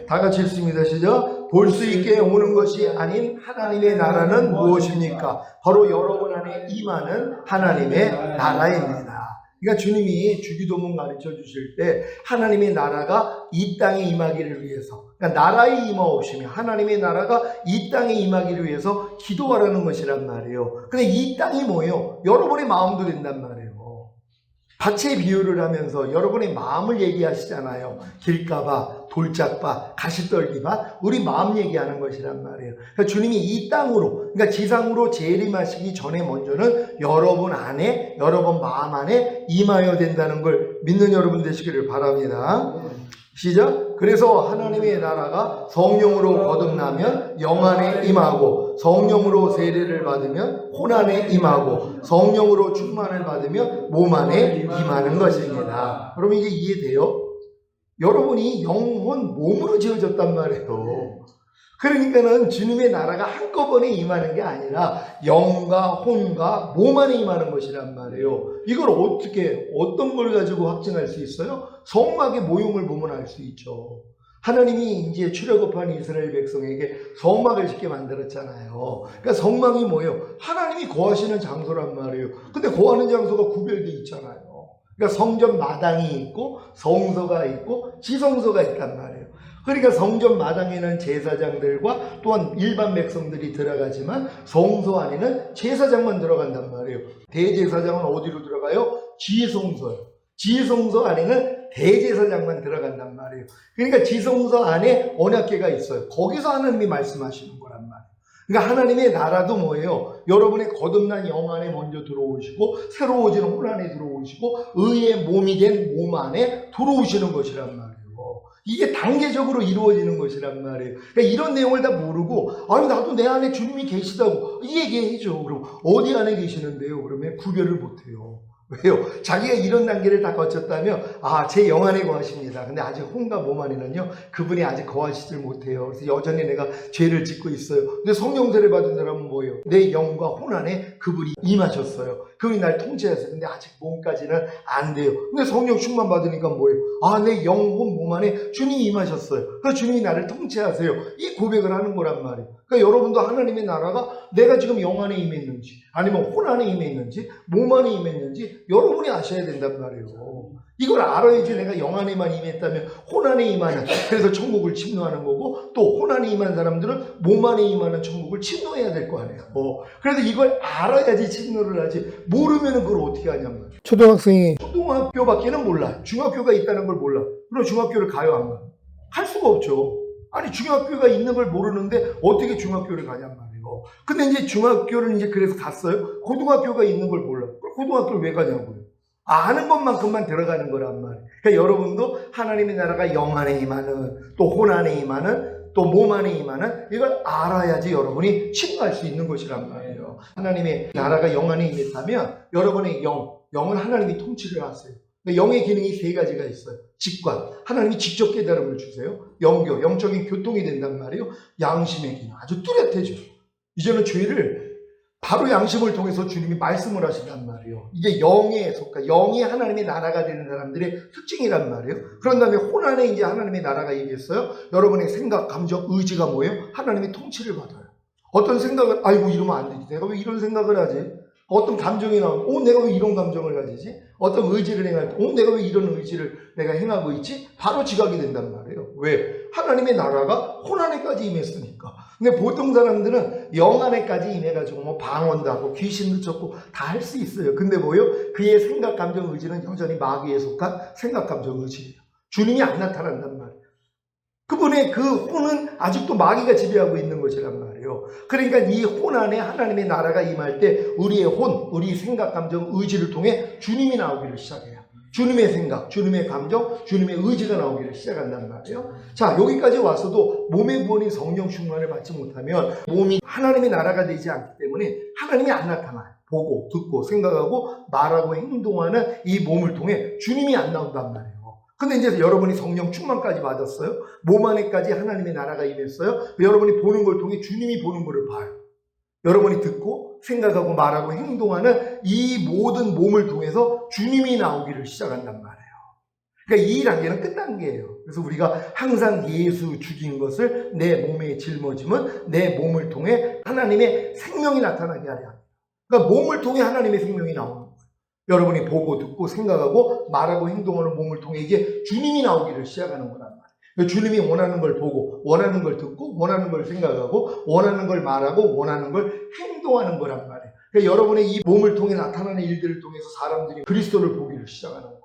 다 같이 읽습니다. 시작. 볼 수 있게 오는 것이 아닌 하나님의 나라는 무엇입니까? 바로 여러분 안에 임하는 하나님의 나라입니다. 그러니까 주님이 주기도문 가르쳐 주실 때 하나님의 나라가 이 땅에 임하기를 위해서, 그러니까 나라에 임하옵시며 하나님의 나라가 이 땅에 임하기를 위해서 기도하라는 것이란 말이에요. 근데 이 땅이 뭐예요? 여러분의 마음도 된단 말이에요. 밭의 비유를 하면서 여러분의 마음을 얘기하시잖아요. 길가봐, 돌짝봐, 가시떨기봐, 우리 마음 얘기하는 것이란 말이에요. 그러니까 주님이 이 땅으로, 그러니까 지상으로 재림하시기 전에 먼저는 여러분 안에, 여러분 마음 안에 임하여야 된다는 걸 믿는 여러분 되시기를 바랍니다. 시작. 그래서 하나님의 나라가 성령으로 거듭나면 영 안에 임하고, 성령으로 세례를 받으면 혼 안에 임하고, 성령으로 충만을 받으면 몸 안에 임하는 것입니다. 여러분 이게 이해돼요? 여러분이 영혼 몸으로 지어졌단 말이에요. 그러니까는 주님의 나라가 한꺼번에 임하는 게 아니라 영과 혼과 몸 안에 임하는 것이란 말이에요. 이걸 어떻게, 어떤 걸 가지고 확증할 수 있어요? 성막의 모형을 보면 알 수 있죠. 하나님이 이제 출애굽한 이스라엘 백성에게 성막을 짓게 만들었잖아요. 그러니까 성막이 뭐예요? 하나님이 거하시는 장소란 말이에요. 근데 거하는 장소가 구별되어 있잖아요. 그러니까 성전 마당이 있고 성소가 있고 지성소가 있단 말이에요. 그러니까 성전 마당에는 제사장들과 또한 일반 백성들이 들어가지만 성소 안에는 제사장만 들어간단 말이에요. 대제사장은 어디로 들어가요? 지성소요. 지성소 안에는 대제사장만 들어간단 말이에요. 그러니까 지성소 안에 언약궤가 있어요. 거기서 하나님이 말씀하시는 거란 말이에요. 그러니까 하나님의 나라도 뭐예요? 여러분의 거듭난 영 안에 먼저 들어오시고 새로워지는 혼 안에 들어오시고 의의 몸이 된 몸 안에 들어오시는 것이란 말이에요. 이게 단계적으로 이루어지는 것이란 말이에요. 그러니까 이런 내용을 다 모르고, 아니 나도 내 안에 주님이 계시다고 얘기해줘. 그럼 어디 안에 계시는데요? 그러면 구별을 못해요. 왜요? 자기가 이런 단계를 다 거쳤다면 제 영 안에 거하십니다. 근데 아직 혼과 몸 안에는요 그분이 아직 거하시질 못해요. 그래서 여전히 내가 죄를 짓고 있어요. 근데 성령 세례 받은 사람은 뭐예요? 내 영과 혼 안에 그분이 임하셨어요. 그분이 날 통치하세요. 근데 아직 몸까지는 안 돼요. 근데 성령 충만 받으니까 뭐예요? 내 영, 혼, 몸 안에 주님이 임하셨어요. 그래서 주님이 나를 통치하세요. 이 고백을 하는 거란 말이에요. 그러니까 여러분도 하나님의 나라가 내가 지금 영 안에 임했는지 아니면 혼 안에 임했는지 몸 안에 임했는지 여러분이 아셔야 된단 말이에요. 이걸 알아야지 내가 영 안에만 임했다면 혼 안에 임하는, 그래서 천국을 침노하는 거고, 또 혼 안에 임한 사람들은 몸 안에 임하는 천국을 침노해야 될 거 아니에요. 그래서 이걸 알아야지 침노를 하지, 모르면 그걸 어떻게 하냔 말이에요. 초등학생이 초등학교밖에는 몰라. 중학교가 있다는 걸 몰라. 그럼 중학교를 가요, 안 가? 갈 수가 없죠. 아니 중학교가 있는 걸 모르는데 어떻게 중학교를 가냔 말이에요. 근데 이제 중학교를 이제 그래서 갔어요. 고등학교가 있는 걸 몰라. 그럼 고등학교를 왜 가냐고요. 아는 것만큼만 들어가는 거란 말이에요. 그러니까 여러분도 하나님의 나라가 영 안에 임하는, 또 혼 안에 임하는, 또 몸 안에 임하는, 이걸 알아야지 여러분이 침노할 수 있는 것이란 말이에요. 하나님의 나라가 영 안에 임했다면 여러분의 영은 하나님이 통치를 하세요. 영의 기능이 세 가지가 있어요. 직관, 하나님이 직접 깨달음을 주세요. 영교, 영적인 교통이 된단 말이에요. 양심의 기능, 아주 뚜렷해져. 이제는 죄를 바로 양심을 통해서 주님이 말씀을 하신단 말이에요. 이게 영에 속한, 영이 하나님의 나라가 되는 사람들의 특징이란 말이에요. 그런 다음에 혼 안에 이제 하나님의 나라가 얘기했어요. 여러분의 생각, 감정, 의지가 뭐예요? 하나님의 통치를 받아요. 어떤 생각을, 아이고 이러면 안 되지. 내가 왜 이런 생각을 하지? 어떤 감정이 나오면 내가 왜 이런 감정을 가지지? 어떤 의지를 행할 때 내가 왜 이런 의지를 내가 행하고 있지? 바로 지각이 된단 말이에요. 왜? 하나님의 나라가 혼 안에까지 임했으니까. 근데 보통 사람들은 영 안에까지 임해가지고 뭐 방언도 하고 귀신도 쫓고 다 할 수 있어요. 근데 뭐요? 그의 생각, 감정, 의지는 여전히 마귀에 속한 생각, 감정, 의지예요. 주님이 안 나타난단 말이에요. 그분의 그 혼은 아직도 마귀가 지배하고 있는 것이란 말이에요. 그러니까 이 혼 안에 하나님의 나라가 임할 때 우리의 혼, 우리 생각, 감정, 의지를 통해 주님이 나오기를 시작해요. 주님의 생각, 주님의 감정, 주님의 의지가 나오기를 시작한단 말이에요. 자, 여기까지 와서도 몸의 구원인 성령 충만을 받지 못하면 몸이 하나님의 나라가 되지 않기 때문에 하나님이 안 나타나요. 보고, 듣고, 생각하고, 말하고, 행동하는 이 몸을 통해 주님이 안 나온단 말이에요. 근데 이제 여러분이 성령 충만까지 받았어요. 몸 안에까지 하나님의 나라가 임했어요. 여러분이 보는 걸 통해 주님이 보는 것을 봐요. 여러분이 듣고 생각하고 말하고 행동하는 이 모든 몸을 통해서 주님이 나오기를 시작한단 말이에요. 그러니까 이 단계는 끝 단계예요. 그래서 우리가 항상 예수 죽인 것을 내 몸에 짊어지면 내 몸을 통해 하나님의 생명이 나타나게 하려 합니다. 그러니까 몸을 통해 하나님의 생명이 나오는 거예요. 여러분이 보고 듣고 생각하고 말하고 행동하는 몸을 통해 이제 주님이 나오기를 시작하는 거란 말이에요. 주님이 원하는 걸 보고 원하는 걸 듣고 원하는 걸 생각하고 원하는 걸 말하고 원하는 걸 행동하는 거란 말이에요. 그러니까 여러분의 이 몸을 통해 나타나는 일들을 통해서 사람들이 그리스도를 보기를 시작하는 거예요.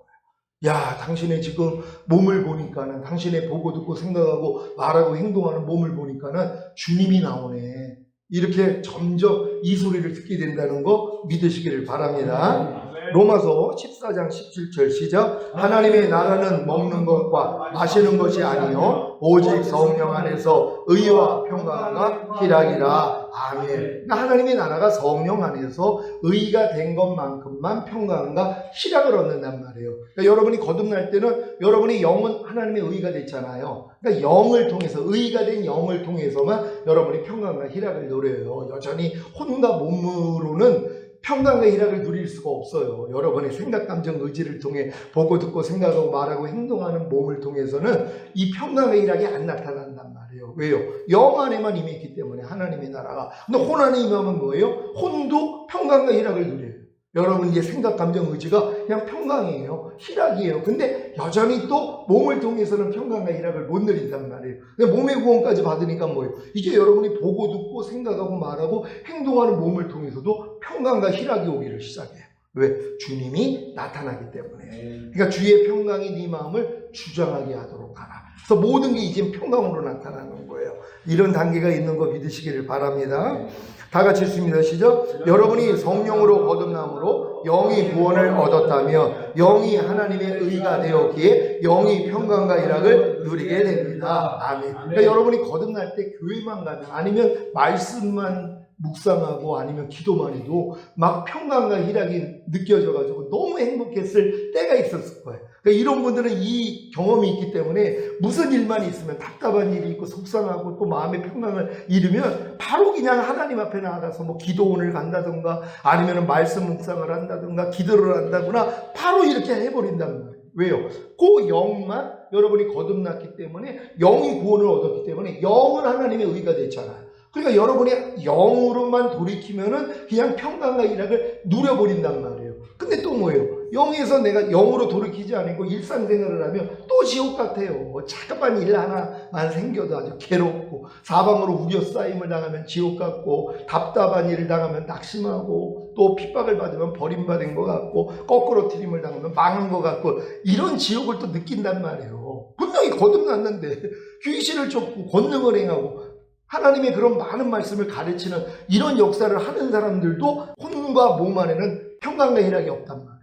야, 당신의 지금 몸을 보니까는 당신의 보고 듣고 생각하고 말하고 행동하는 몸을 보니까는 주님이 나오네. 이렇게 점점 이 소리를 듣게 된다는 거 믿으시기를 바랍니다. 로마서 14장 17절 시작. 하나님의 나라는 먹는 것과 마시는 것이 아니요 오직 성령 안에서 의와 평강과 희락이라. 아멘. 그러니까 하나님의 나라가 성령 안에서 의가 된 것만큼만 평강과 희락을 얻는단 말이에요. 그러니까 여러분이 거듭날 때는 여러분의 영은 하나님의 의가 됐잖아요. 그러니까 영을 통해서 의가 된 영을 통해서만 여러분이 평강과 희락을 누려요. 여전히 혼과 몸으로는 평강과 희락을 누릴 수가 없어요. 여러분의 생각, 감정, 의지를 통해 보고 듣고 생각하고 말하고 행동하는 몸을 통해서는 이 평강과 희락이 안 나타난단 말이에요. 왜요? 영 안에만 임했기 때문에 하나님의 나라가. 근데 혼 안에 임하면 뭐예요? 혼도 평강과 희락을 누려요. 여러분 이제 생각, 감정, 의지가 그냥 평강이에요. 희락이에요. 근데 여전히 또 몸을 통해서는 평강과 희락을 못 누린단 말이에요. 근데 몸의 구원까지 받으니까 뭐예요? 이제 여러분이 보고 듣고 생각하고 말하고 행동하는 몸을 통해서도 평강과 희락이 오기를 시작해요. 왜? 주님이 나타나기 때문에. 그러니까 주의 평강이 네 마음을 주장하게 하도록 하라. 그래서 모든 게 이제 평강으로 나타나는 거예요. 이런 단계가 있는 거 믿으시기를 바랍니다. 다 같이 읽습니다. 시작. 여러분이 성령으로 거듭남으로 영이 구원을 얻었다면 영이 하나님의 의가 되었기에 영이 평강과 희락을 누리게 됩니다. 아멘. 그러니까 여러분이 거듭날 때 교회만 가면 아니면 말씀만 묵상하고 아니면 기도만 해도 막 평강과 희락이 느껴져가지고 너무 행복했을 때가 있었을 거예요. 그러니까 이런 분들은 이 경험이 있기 때문에 무슨 일만 있으면 답답한 일이 있고 속상하고 또 마음의 평강을 잃으면 바로 그냥 하나님 앞에 나가서 뭐 기도원을 간다든가 아니면 말씀 묵상을 한다든가 기도를 한다거나 바로 이렇게 해버린단 말이에요. 왜요? 그 영만 여러분이 거듭났기 때문에 영이 구원을 얻었기 때문에 영은 하나님의 의가 됐잖아요. 그러니까 여러분이 영으로만 돌이키면은 그냥 평강과 희락을 누려버린단 말이에요. 근데 또 뭐예요? 영에서 내가 영으로 돌이키지 않고 일상생활을 하면 또 지옥 같아요. 뭐 잠깐만 일 하나만 생겨도 아주 괴롭고 사방으로 우려싸임을 당하면 지옥 같고 답답한 일을 당하면 낙심하고 또 핍박을 받으면 버림받은 것 같고 거꾸로 트림을 당하면 망한 것 같고 이런 지옥을 또 느낀단 말이에요. 분명히 거듭났는데 귀신을 쫓고 권능을 행하고 하나님의 그런 많은 말씀을 가르치는 이런 역사를 하는 사람들도 혼과 몸 안에는 평강과 희락이 없단 말이에요.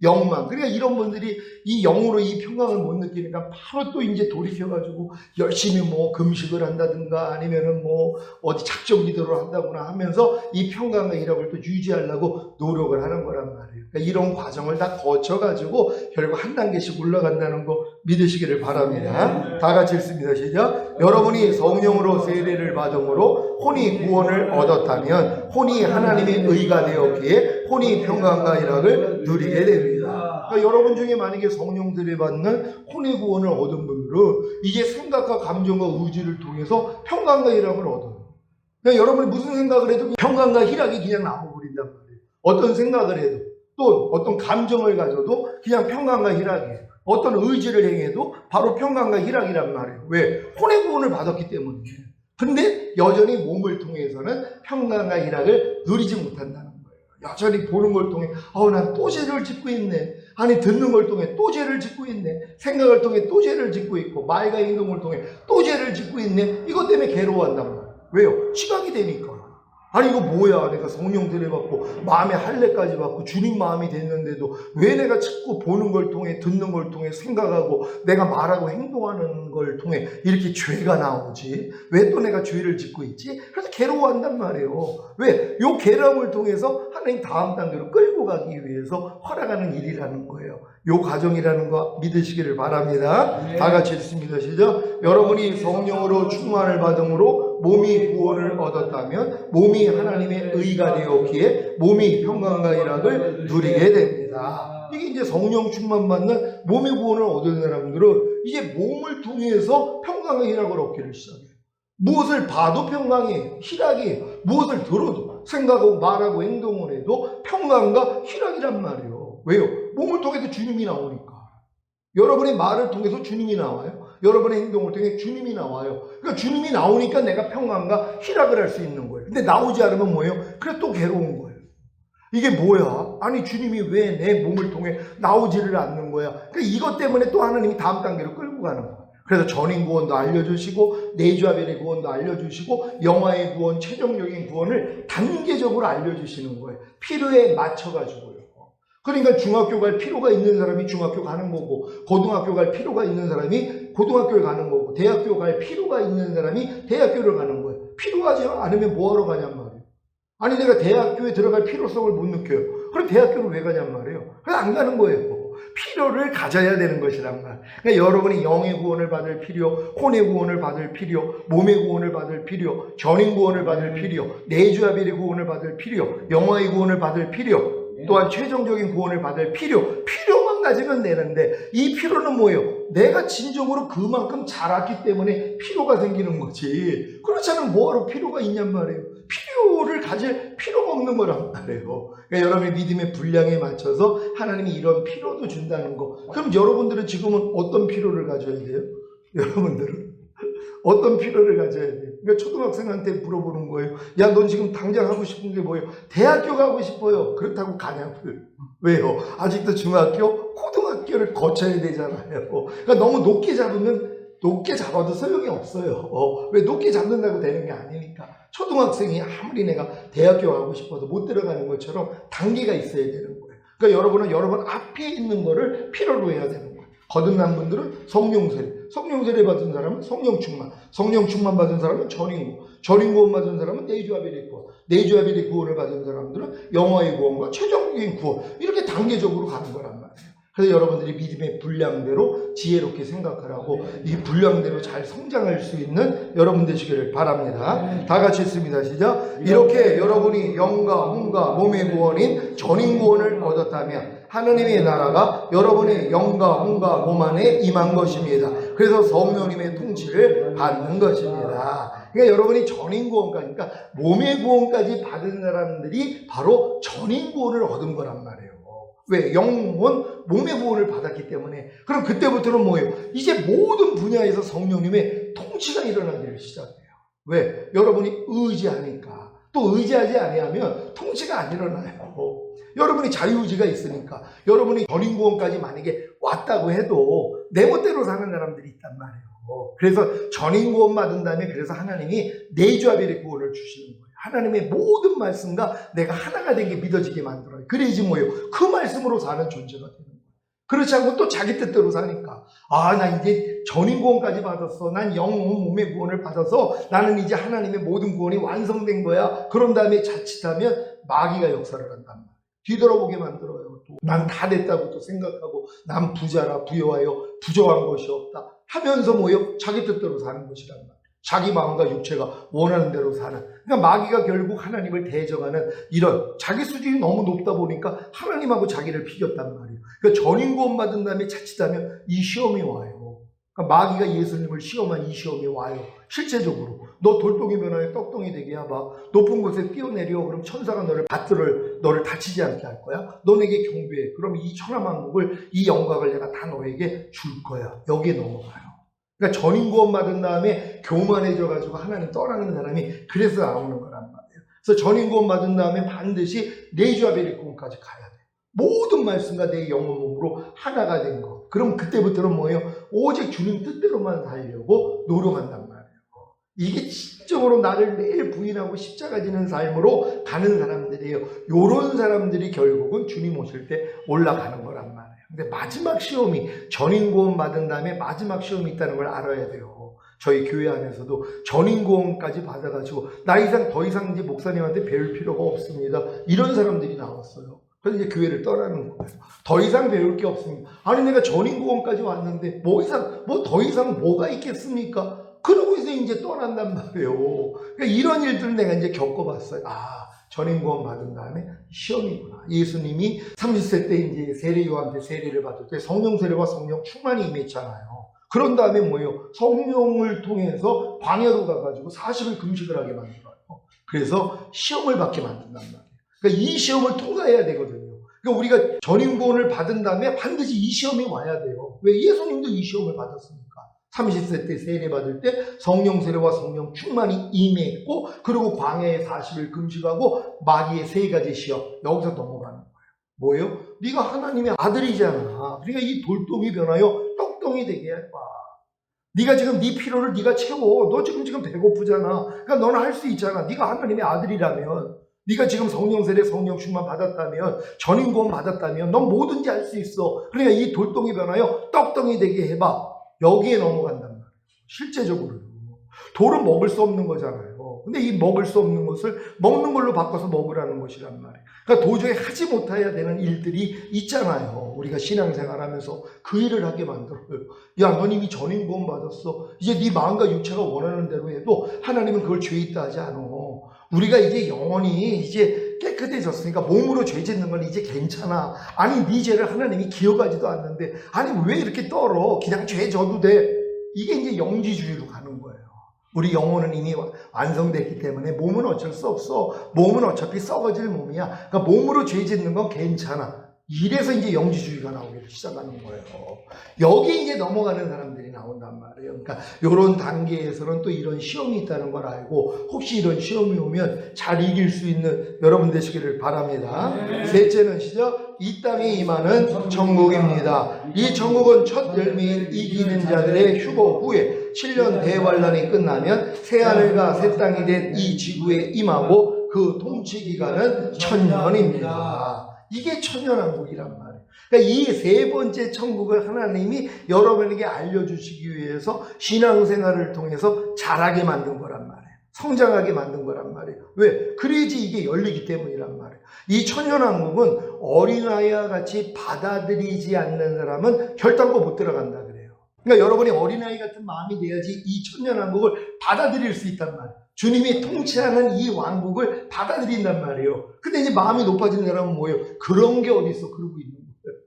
영만. 그러니까 이런 분들이 이 영으로 이 평강을 못 느끼니까 바로 또 이제 돌이켜가지고 열심히 뭐 금식을 한다든가 아니면은 뭐 어디 작정 기도를 한다거나 하면서 이 평강과 희락을 또 유지하려고 노력을 하는 거란 말이에요. 그러니까 이런 과정을 다 거쳐가지고 결국 한 단계씩 올라간다는 거 믿으시기를 바랍니다. 다 같이 읽습니다. 시작. 여러분이 성령으로 세례를 받음으로 혼이 구원을 얻었다면 혼이 하나님의 의가 되었기에 혼이 평강과 희락을 누리게 됩니다. 그러니까 여러분 중에 만약에 성령 세례 받는 혼의 구원을 얻은 분들은 이제 생각과 감정과 의지를 통해서 평강과 희락을 얻어요. 그러니까 여러분이 무슨 생각을 해도 평강과 희락이 그냥 나와버린단 말이에요. 어떤 생각을 해도 또 어떤 감정을 가져도 그냥 평강과 희락이에요. 어떤 의지를 행해도 바로 평강과 희락이란 말이에요. 왜? 혼의 구원을 받았기 때문이에요. 근데 여전히 몸을 통해서는 평강과 희락을 누리지 못한다는 거예요. 여전히 보는 걸 통해 난 또 죄를 짓고 있네. 아니 듣는 걸 통해 또 죄를 짓고 있네. 생각을 통해 또 죄를 짓고 있고 말과 행동을 통해 또 죄를 짓고 있네. 이것 때문에 괴로워한단 말이에요. 왜요? 시각이 되니까. 아니 이거 뭐야, 내가 성령 들여받고 마음의 할례까지 받고 주님 마음이 됐는데도 왜 내가 자꾸 보는 걸 통해 듣는 걸 통해 생각하고 내가 말하고 행동하는 걸 통해 이렇게 죄가 나오지? 왜 또 내가 죄를 짓고 있지? 그래서 괴로워한단 말이에요. 왜? 요 괴로움을 통해서 하나님 다음 단계로 끌고 가기 위해서 허락하는 일이라는 거예요. 요 과정이라는 거 믿으시기를 바랍니다. 네. 다 같이 읽습니다. 시작. 여러분이 성령으로 충만을 받음으로 몸이 구원을 얻었다면 몸이 하나님의 의가 되었기에 몸이 평강과 희락을 누리게 됩니다. 이게 이제 성령 충만 받는 몸의 구원을 얻은 사람들은 이제 몸을 통해서 평강과 희락을 얻기를 시작해요. 무엇을 봐도 평강이에요. 희락이에요. 무엇을 들어도 생각하고 말하고 행동을 해도 평강과 희락이란 말이에요. 왜요? 몸을 통해서 주님이 나오니까. 여러분의 말을 통해서 주님이 나와요. 여러분의 행동을 통해 주님이 나와요. 그러니까 주님이 나오니까 내가 평강과 희락을 할 수 있는 거예요. 근데 나오지 않으면 뭐예요? 그래 또 괴로운 거예요. 이게 뭐야? 아니 주님이 왜 내 몸을 통해 나오지를 않는 거야? 그러니까 이것 때문에 또 하나님이 다음 단계로 끌고 가는 거예요. 그래서 전인 구원도 알려주시고 내주아벨의 구원도 알려주시고 영화의 구원, 최종적인 구원을 단계적으로 알려주시는 거예요. 필요에 맞춰가지고요. 그러니까 중학교 갈 필요가 있는 사람이 중학교 가는 거고, 고등학교 갈 필요가 있는 사람이 고등학교를 가는 거고, 대학교 갈 필요가 있는 사람이 대학교를 가는 거예요. 필요하지 않으면 뭐하러 가냔 말이에요. 아니 내가 대학교에 들어갈 필요성을 못 느껴요. 그럼 대학교를 왜 가냔 말이에요. 그래서 안 가는 거예요. 필요를 가져야 되는 것이란 말. 그러니까 여러분이 영의 구원을 받을 필요, 혼의 구원을 받을 필요, 몸의 구원을 받을 필요, 전인 구원을 받을 필요, 내주아벨의 구원을 받을 필요, 영화의 구원을 받을 필요, 또한 최종적인 구원을 받을 필요만 가지면 되는데 이 필요는 뭐예요? 내가 진정으로 그만큼 자랐기 때문에 필요가 생기는 거지. 그렇지 않으면 뭐하러 필요가 있냔 말이에요. 필요를 가질 필요가 없는 거란 말이에요. 그러니까 여러분의 믿음의 분량에 맞춰서 하나님이 이런 필요도 준다는 거. 그럼 여러분들은 지금은 어떤 필요를 가져야 돼요? 여러분들은 어떤 필요를 가져야 돼요? 그러니까 초등학생한테 물어보는 거예요. 야, 넌 지금 당장 하고 싶은 게 뭐예요? 대학교 가고 싶어요. 그렇다고 가냐고요. 왜요? 아직도 중학교, 고등학교를 거쳐야 되잖아요. 그러니까 너무 높게 잡아도 소용이 없어요. 왜 높게 잡는다고 되는 게 아니니까. 초등학생이 아무리 내가 대학교 가고 싶어도 못 들어가는 것처럼 단계가 있어야 되는 거예요. 그러니까 여러분은 여러분 앞에 있는 거를 필요로 해야 되는 거예요. 거듭난 분들은 성령 세례 받은 사람은 성령 충만 받은 사람은 전인 구원 받은 사람은 내주아벨의 구원을 받은 사람들은 영화의 구원과 최종적인 구원, 이렇게 단계적으로 가는 거란 말이에요. 그래서 여러분들이 믿음의 분량대로 지혜롭게 생각하라고 이 분량대로 잘 성장할 수 있는 여러분 되시기를 바랍니다. 다 같이 읽습니다. 시작. 이렇게 여러분이 영과 혼과 몸의 구원인 전인 구원을 얻었다면 하나님의 나라가 여러분의 영과 혼과 몸 안에 임한 것입니다. 그래서 성령님의 통치를 받는 것입니다. 그러니까 여러분이 전인 구원까지, 그러니까 몸의 구원까지 받은 사람들이 바로 전인 구원을 얻은 거란 말이에요. 왜? 영혼, 몸의 구원을 받았기 때문에. 그럼 그때부터는 뭐예요? 이제 모든 분야에서 성령님의 통치가 일어나기를 시작해요. 왜? 여러분이 의지하니까. 또 의지하지 아니하면 통치가 안 일어나요. 여러분이 자유의지가 있으니까. 여러분이 전인 구원까지 만약에 왔다고 해도 내 멋대로 사는 사람들이 있단 말이에요. 그래서 전인 구원 받은 다음에 그래서 하나님이 내주아벨의 구원을 주시는 거예요. 하나님의 모든 말씀과 내가 하나가 된 게 믿어지게 만들어요. 그래야지 뭐예요? 그 말씀으로 사는 존재가 되는 거예요. 그렇지 않고 또 자기 뜻대로 사니까 나 이제 전인 구원까지 받았어. 난 영혼 몸의 구원을 받아서 나는 이제 하나님의 모든 구원이 완성된 거야. 그런 다음에 자칫하면 마귀가 역사를 한단 말이에요. 뒤돌아보게 만들어요. 난 다 됐다고 또 생각하고 난 부자라 부여하여 부족한 것이 없다 하면서 뭐예요? 자기 뜻대로 사는 것이란 말이에요. 자기 마음과 육체가 원하는 대로 사는. 그러니까 마귀가 결국 하나님을 대적하는 이런 자기 수준이 너무 높다 보니까 하나님하고 자기를 비겼단 말이에요. 그러니까 전인 구원 받은 다음에 자칫하면 이 시험이 와요. 그러니까 마귀가 예수님을 시험한 이 시험이 와요. 실제적으로 너 돌덩이 변화에 떡덩이 되게 해봐. 높은 곳에 뛰어내려. 그럼 천사가 너를 다치지 않게 할 거야. 너 내게 경배해. 그럼 이 천하만국을, 이 영광을 내가 다 너에게 줄 거야. 여기에 넘어가요. 그러니까 전임 구원 받은 다음에 교만해져 가지고 하나님 떠나는 사람이 그래서 나오는 거란 말이에요. 그래서 전임 구원 받은 다음에 반드시 내 주 아벨의 꿈까지 가야 돼. 모든 말씀과 내 영혼 몸으로 하나가 된 거. 그럼 그때부터는 뭐예요? 오직 주님 뜻대로만 살려고 노력한단 말이에요. 이게 진정으로 나를 매일 부인하고 십자가 지는 삶으로 가는 사람들이에요. 요런 사람들이 결국은 주님 오실 때 올라가는 거란 말이에요. 근데 마지막 시험이 전임 구원 받은 다음에 마지막 시험이 있다는 걸 알아야 돼요. 저희 교회 안에서도 전임 구원까지 받아가지고 나 이상 더 이상 이제 목사님한테 배울 필요가 없습니다. 이런 사람들이 나왔어요. 그래서 이제 교회를 떠나는 거예요. 더 이상 배울 게 없습니다. 아니 내가 전임 구원까지 왔는데 더 이상 뭐가 있겠습니까? 그러고 이제 떠난단 말이에요. 그러니까 이런 일들을 내가 이제 겪어봤어요. 전임 구원 받은 다음에 시험이구나. 예수님이 30세 때 이제 세례요한테 세례를 받을 때 성령 세례와 성령 충만이 임했잖아요. 그런 다음에 뭐예요? 성령을 통해서 광야로 가가지고 40일 금식을 하게 만들어요. 그래서 시험을 받게 만든단 말이에요. 그러니까 이 시험을 통과해야 되거든요. 그러니까 우리가 전임 구원을 받은 다음에 반드시 이 시험이 와야 돼요. 왜? 예수님도 이 시험을 받았으니까. 30세 때 세례 받을 때 성령 세례와 성령 충만이 임했고, 그리고 광야에 40일 금식하고 마귀의 3가지 시험, 여기서 넘어가는 거예요. 뭐예요? 네가 하나님의 아들이잖아. 그러니까 이 돌덩이 변하여 떡덩이 되게 해봐. 네가 지금 네 피로를 네가 채워. 너 지금 배고프잖아. 그러니까 너는 할 수 있잖아. 네가 하나님의 아들이라면, 네가 지금 성령 세례, 성령 충만 받았다면, 전임 구원 받았다면 넌 뭐든지 할 수 있어. 그러니까 이 돌덩이 변하여 떡덩이 되게 해봐. 여기에 넘어간단 말이에요. 실제적으로 돌은 먹을 수 없는 거잖아요. 근데 이 먹을 수 없는 것을 먹는 걸로 바꿔서 먹으라는 것이란 말이에요. 그러니까 도저히 하지 못해야 되는 일들이 있잖아요. 우리가 신앙생활하면서 그 일을 하게 만들어요. 야, 넌 이미 전임 구원 받았어. 이제 네 마음과 육체가 원하는 대로 해도 하나님은 그걸 죄 있다 하지 않아. 우리가 이제 영혼이 이제 깨끗해졌으니까 몸으로 죄 짓는 건 이제 괜찮아. 아니 네 죄를 하나님이 기억하지도 않는데 아니 왜 이렇게 떨어? 그냥 죄 져도 돼. 이게 이제 영지주의로 가는 거예요. 우리 영혼은 이미 완성됐기 때문에 몸은 어쩔 수 없어. 몸은 어차피 썩어질 몸이야. 그러니까 몸으로 죄 짓는 건 괜찮아. 이래서 이제 영지주의가 나오기 시작하는 거예요. 여기 이제 넘어가는 사람들이 나온단 말이에요. 그러니까 이런 단계에서는 또 이런 시험이 있다는 걸 알고 혹시 이런 시험이 오면 잘 이길 수 있는 여러분 되시기를 바랍니다. 셋째는 시작. 이 땅에 임하는 천국입니다. 이 천국은 첫 열매인 이기는 자들의 휴거 후에 7년 대환란이 끝나면 새하늘과 새 땅이 된 이 지구에 임하고 그 통치 기간은 1000년입니다. 이게 천년왕국이란 말이에요. 그러니까 이 3번째 천국을 하나님이 여러분에게 알려주시기 위해서 신앙생활을 통해서 잘하게 만든 거란 말이에요. 성장하게 만든 거란 말이에요. 왜? 그래야지 이게 열리기 때문이란 말이에요. 이 천년왕국은 어린아이와 같이 받아들이지 않는 사람은 결단코 못 들어간다 그래요. 그러니까 여러분이 어린아이 같은 마음이 돼야지 이 천년왕국을 받아들일 수 있단 말이에요. 주님이 통치하는 이 왕국을 받아들인단 말이에요. 근데 이제 마음이 높아지는 사람은 뭐예요? 그런 게 어딨어? 그러고 있는 거예요.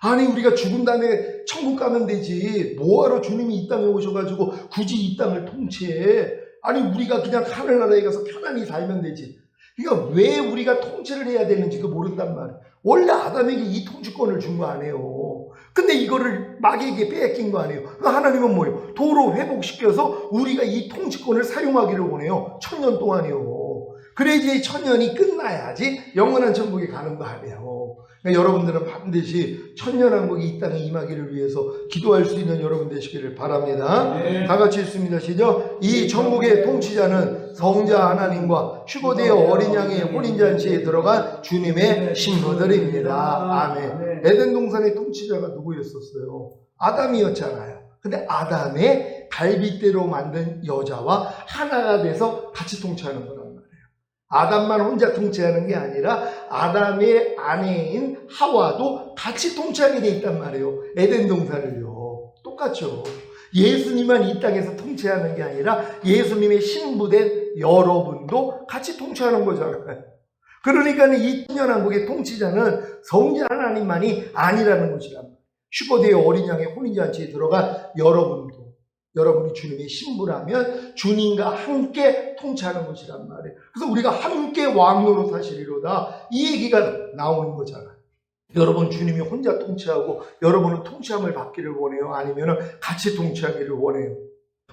아니 우리가 죽은 다음에 천국 가면 되지. 뭐하러 주님이 이 땅에 오셔가지고 굳이 이 땅을 통치해? 아니 우리가 그냥 하늘나라에 가서 편안히 살면 되지. 그러니까 왜 우리가 통치를 해야 되는지도 모른단 말이에요. 원래 아담에게 이 통치권을 준 거 아니에요. 근데 이거를 마귀에게 빼앗긴 거 아니에요. 그러니까 하나님은 뭐예요? 도로 회복시켜서 우리가 이 통치권을 사용하기를 원해요. 1000년 동안이요. 그래야지 1000년이 끝나야지 영원한 천국에 가는 거 아니에요. 그러니까 여러분들은 반드시 천년왕국이 이 땅에 임하기를 위해서 기도할 수 있는 여러분 되시기를 바랍니다. 다 같이 읽습니다. 시작. 이 천국의 통치자는 성자 하나님과 휴거되어 어린 양의 혼인잔치에 들어간 주님의 신부들입니다. 아멘. 에덴 동산의 통치자가 누구였었어요? 아담이었잖아요. 근데 아담의 갈빗대로 만든 여자와 하나가 돼서 같이 통치하는 거란 말이에요. 아담만 혼자 통치하는 게 아니라 아담의 아내인 하와도 같이 통치하게 돼 있단 말이에요. 에덴 동산을요. 똑같죠. 예수님만 이 땅에서 통치하는 게 아니라 예수님의 신부된 여러분도 같이 통치하는 거잖아요. 그러니까 이 천년왕국의 통치자는 성자 하나님만이 아니라는 것이란 말이에요. 휴거되어 어린 양의 혼인잔치에 들어간 여러분이 주님의 신부라면 주님과 함께 통치하는 것이란 말이에요. 그래서 우리가 함께 왕노로 사시리로다 이 얘기가 나오는 거잖아요. 여러분 주님이 혼자 통치하고 여러분은 통치함을 받기를 원해요? 아니면 같이 통치하기를 원해요?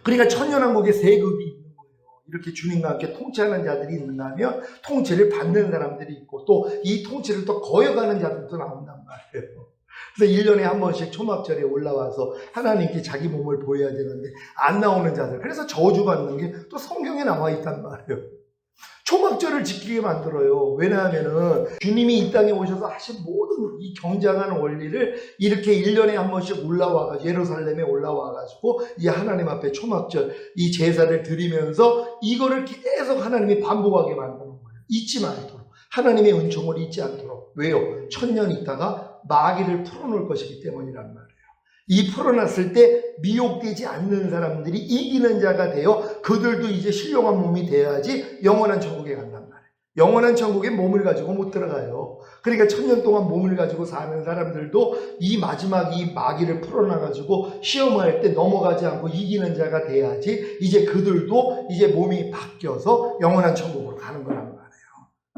그러니까 천년왕국에 세 급이 있는 거예요. 이렇게 주님과 함께 통치하는 자들이 있다면 통치를 받는 사람들이 있고 또 이 통치를 또 거역하는 자들도 나온단 말이에요. 그래서 1년에 한 번씩 초막절에 올라와서 하나님께 자기 몸을 보여야 되는데 안 나오는 자들, 그래서 저주받는 게 또 성경에 나와 있단 말이에요. 초막절을 지키게 만들어요. 왜냐하면은 주님이 이 땅에 오셔서 하신 모든 이 경장하는 원리를 이렇게 1년에 한 번씩 올라와가지고 예루살렘에 올라와가지고 이 하나님 앞에 초막절 이 제사를 드리면서 이거를 계속 하나님이 반복하게 만드는 거예요. 잊지 않도록, 하나님의 은총을 잊지 않도록. 왜요? 1000년 있다가 마귀를 풀어놓을 것이기 때문이란 말이에요. 이 풀어놨을 때 미혹되지 않는 사람들이 이기는 자가 되어 그들도 이제 신령한 몸이 돼야지 영원한 천국에 간단 말이에요. 영원한 천국에 몸을 가지고 못 들어가요. 그러니까 1000년 동안 몸을 가지고 사는 사람들도 이 마지막 이 마귀를 풀어놔가지고 시험할 때 넘어가지 않고 이기는 자가 돼야지 이제 그들도 이제 몸이 바뀌어서 영원한 천국으로 가는 거란 말이에요.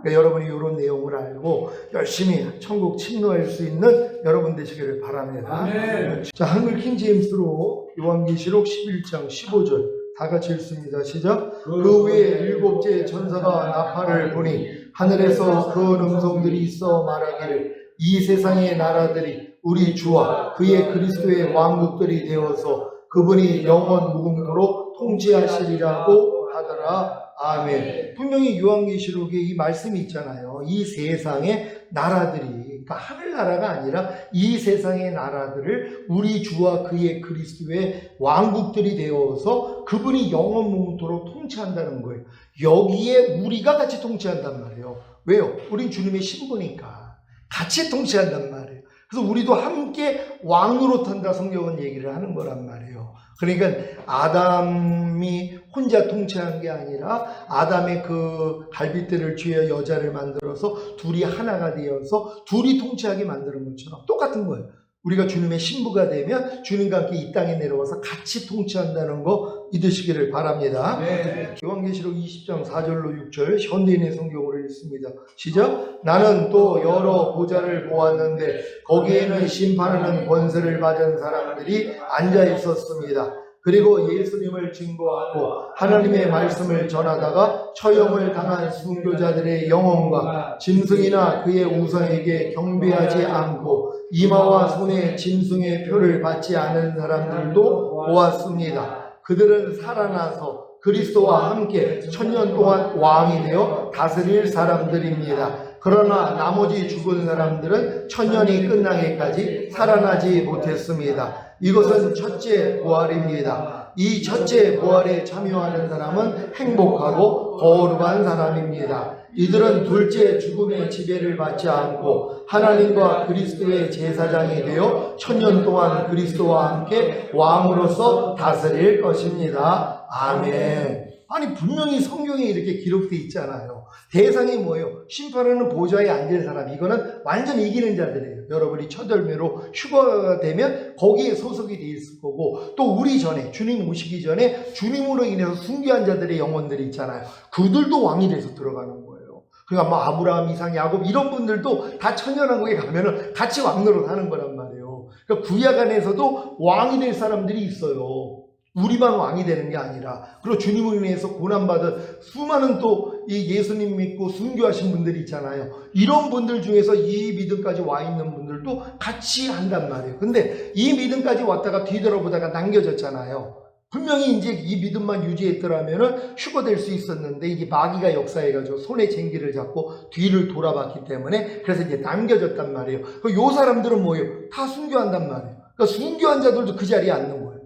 그러니까 여러분이 이런 내용을 알고 열심히 천국 침노할 수 있는 여러분 되시기를 바랍니다. 아멘. 자, 한글 킹제임스로 요한계시록 11장 15절 다 같이 읽습니다. 시작. 그 위에 7째 천사가 나팔을 부니 하늘에서 그 음성들이 있어 말하기를 이 세상의 나라들이 우리 주와 그의 그리스도의 왕국들이 되어서 그분이 영원 무궁토록 통치하시리라고 하더라. 아멘. 분명히 요한계시록에 이 말씀이 있잖아요. 이 세상의 나라들이, 그러니까 하늘나라가 아니라 이 세상의 나라들을 우리 주와 그의 그리스도의 왕국들이 되어서 그분이 영원 무궁토록 통치한다는 거예요. 여기에 우리가 같이 통치한단 말이에요. 왜요? 우린 주님의 신부니까 같이 통치한단 말이에요. 그래서 우리도 함께 왕으로 탄다 성경은 얘기를 하는 거란 말이에요. 그러니까 아담이 혼자 통치한 게 아니라 아담의 그 갈빗대를 쥐어 여자를 만들어서 둘이 하나가 되어서 둘이 통치하게 만드는 것처럼 똑같은 거예요. 우리가 주님의 신부가 되면 주님과 함께 이 땅에 내려와서 같이 통치한다는 거 믿으시기를 바랍니다. 네. 요한계시록 20장 4절로 6절 현대인의 성경으로 읽습니다. 시작. 나는 또 여러 보좌를 보았는데 거기에는 심판하는 권세를 받은 사람들이 앉아 있었습니다. 그리고 예수님을 증거하고 하나님의 말씀을 전하다가 처형을 당한 순교자들의 영혼과 짐승이나 그의 우상에게 경배하지 않고 이마와 손에 짐승의 표를 받지 않은 사람들도 보았습니다. 그들은 살아나서 그리스도와 함께 1000년 동안 왕이 되어 다스릴 사람들입니다. 그러나 나머지 죽은 사람들은 1000년이 끝나기까지 살아나지 못했습니다. 이것은 첫째 부활입니다. 이 첫째 부활에 참여하는 사람은 행복하고 거룩한 사람입니다. 이들은 둘째 죽음의 지배를 받지 않고 하나님과 그리스도의 제사장이 되어 1000년 동안 그리스도와 함께 왕으로서 다스릴 것입니다. 아멘. 아니 분명히 성경에 이렇게 기록되어 있잖아요. 대상이 뭐예요? 심판하는 보좌에 앉을 사람. 이거는 완전 이기는 자들이에요. 여러분이 첫 열매로 휴거가 되면 거기에 소속이 돼 있을 거고 또 우리 전에 주님 오시기 전에 주님으로 인해서 순교한 자들의 영혼들이 있잖아요. 그들도 왕이 돼서 들어가는 거예요. 그러니까 뭐 아브라함, 이삭, 야곱 이런 분들도 다 천년왕국에 가면은 같이 왕노릇 하는 거란 말이에요. 그러니까 구약 안에서도 왕이 될 사람들이 있어요. 우리만 왕이 되는 게 아니라 그리고 주님을 인해서 고난받은 수많은 또 이 예수님 믿고 순교하신 분들이 있잖아요. 이런 분들 중에서 이 믿음까지 와 있는 분들도 같이 한단 말이에요. 근데 이 믿음까지 왔다가 뒤돌아보다가 남겨졌잖아요. 분명히 이제 이 믿음만 유지했더라면은 휴거될 수 있었는데 이게 마귀가 역사해가지고 손에 쟁기를 잡고 뒤를 돌아봤기 때문에 그래서 이제 남겨졌단 말이에요. 요 사람들은 뭐예요? 다 순교한단 말이에요. 그러니까 순교한 자들도 그 자리에 앉는 거예요.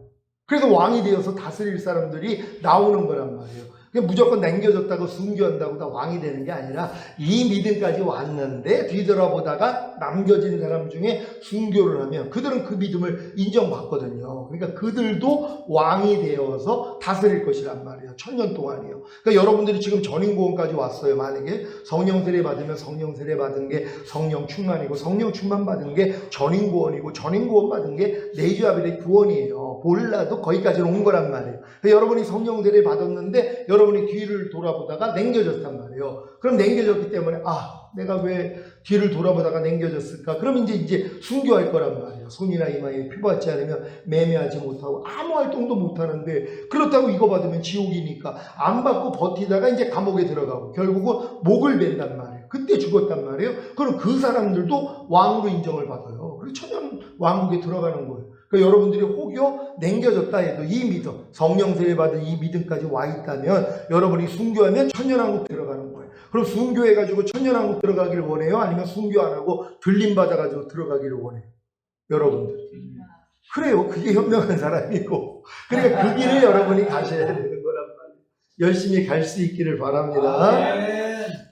그래서 왕이 되어서 다스릴 사람들이 나오는 거란 말이에요. 그냥 무조건 남겨졌다고 순교한다고 다 왕이 되는 게 아니라 이 믿음까지 왔는데 뒤돌아보다가 남겨진 사람 중에 순교를 하면 그들은 그 믿음을 인정받거든요. 그러니까 그들도 왕이 되어서 다스릴 것이란 말이에요. 1000년 동안이요. 그러니까 여러분들이 지금 전인구원까지 왔어요. 만약에 성령 세례 받으면 성령 세례 받은 게 성령 충만이고 성령 충만 받은 게 전인구원이고 전인구원 받은 게 내주아벨의 구원이에요. 몰라도 거기까지는 온 거란 말이에요. 그러니까 여러분이 성령 세례 받았는데 여러분이 뒤를 돌아보다가 남겨졌단 말이에요. 그럼 남겨졌기 때문에 내가 왜 뒤를 돌아보다가 남겨졌을까? 그럼 이제 순교할 거란 말이에요. 손이나 이마에 피받지 않으면 매매하지 못하고 아무 활동도 못하는데, 그렇다고 이거 받으면 지옥이니까 안 받고 버티다가 이제 감옥에 들어가고 결국은 목을 벤단 말이에요. 그때 죽었단 말이에요. 그럼 그 사람들도 왕으로 인정을 받아요. 그리고 천년 왕국에 들어가는 거예요. 그러니까 여러분들이 혹여 남겨졌다 해도 이 믿음, 성령 세례 받은 이 믿음까지 와 있다면 여러분이 순교하면 천년왕국 들어가는 거예요. 그럼 순교해가지고 천년왕국 들어가기를 원해요? 아니면 순교 안 하고 들림 받아가지고 들어가기를 원해요? 여러분들. 그래요. 그게 현명한 사람이고. 그러니까 그 길을 여러분이 가셔야 되는 거란 말이에요. 열심히 갈 수 있기를 바랍니다.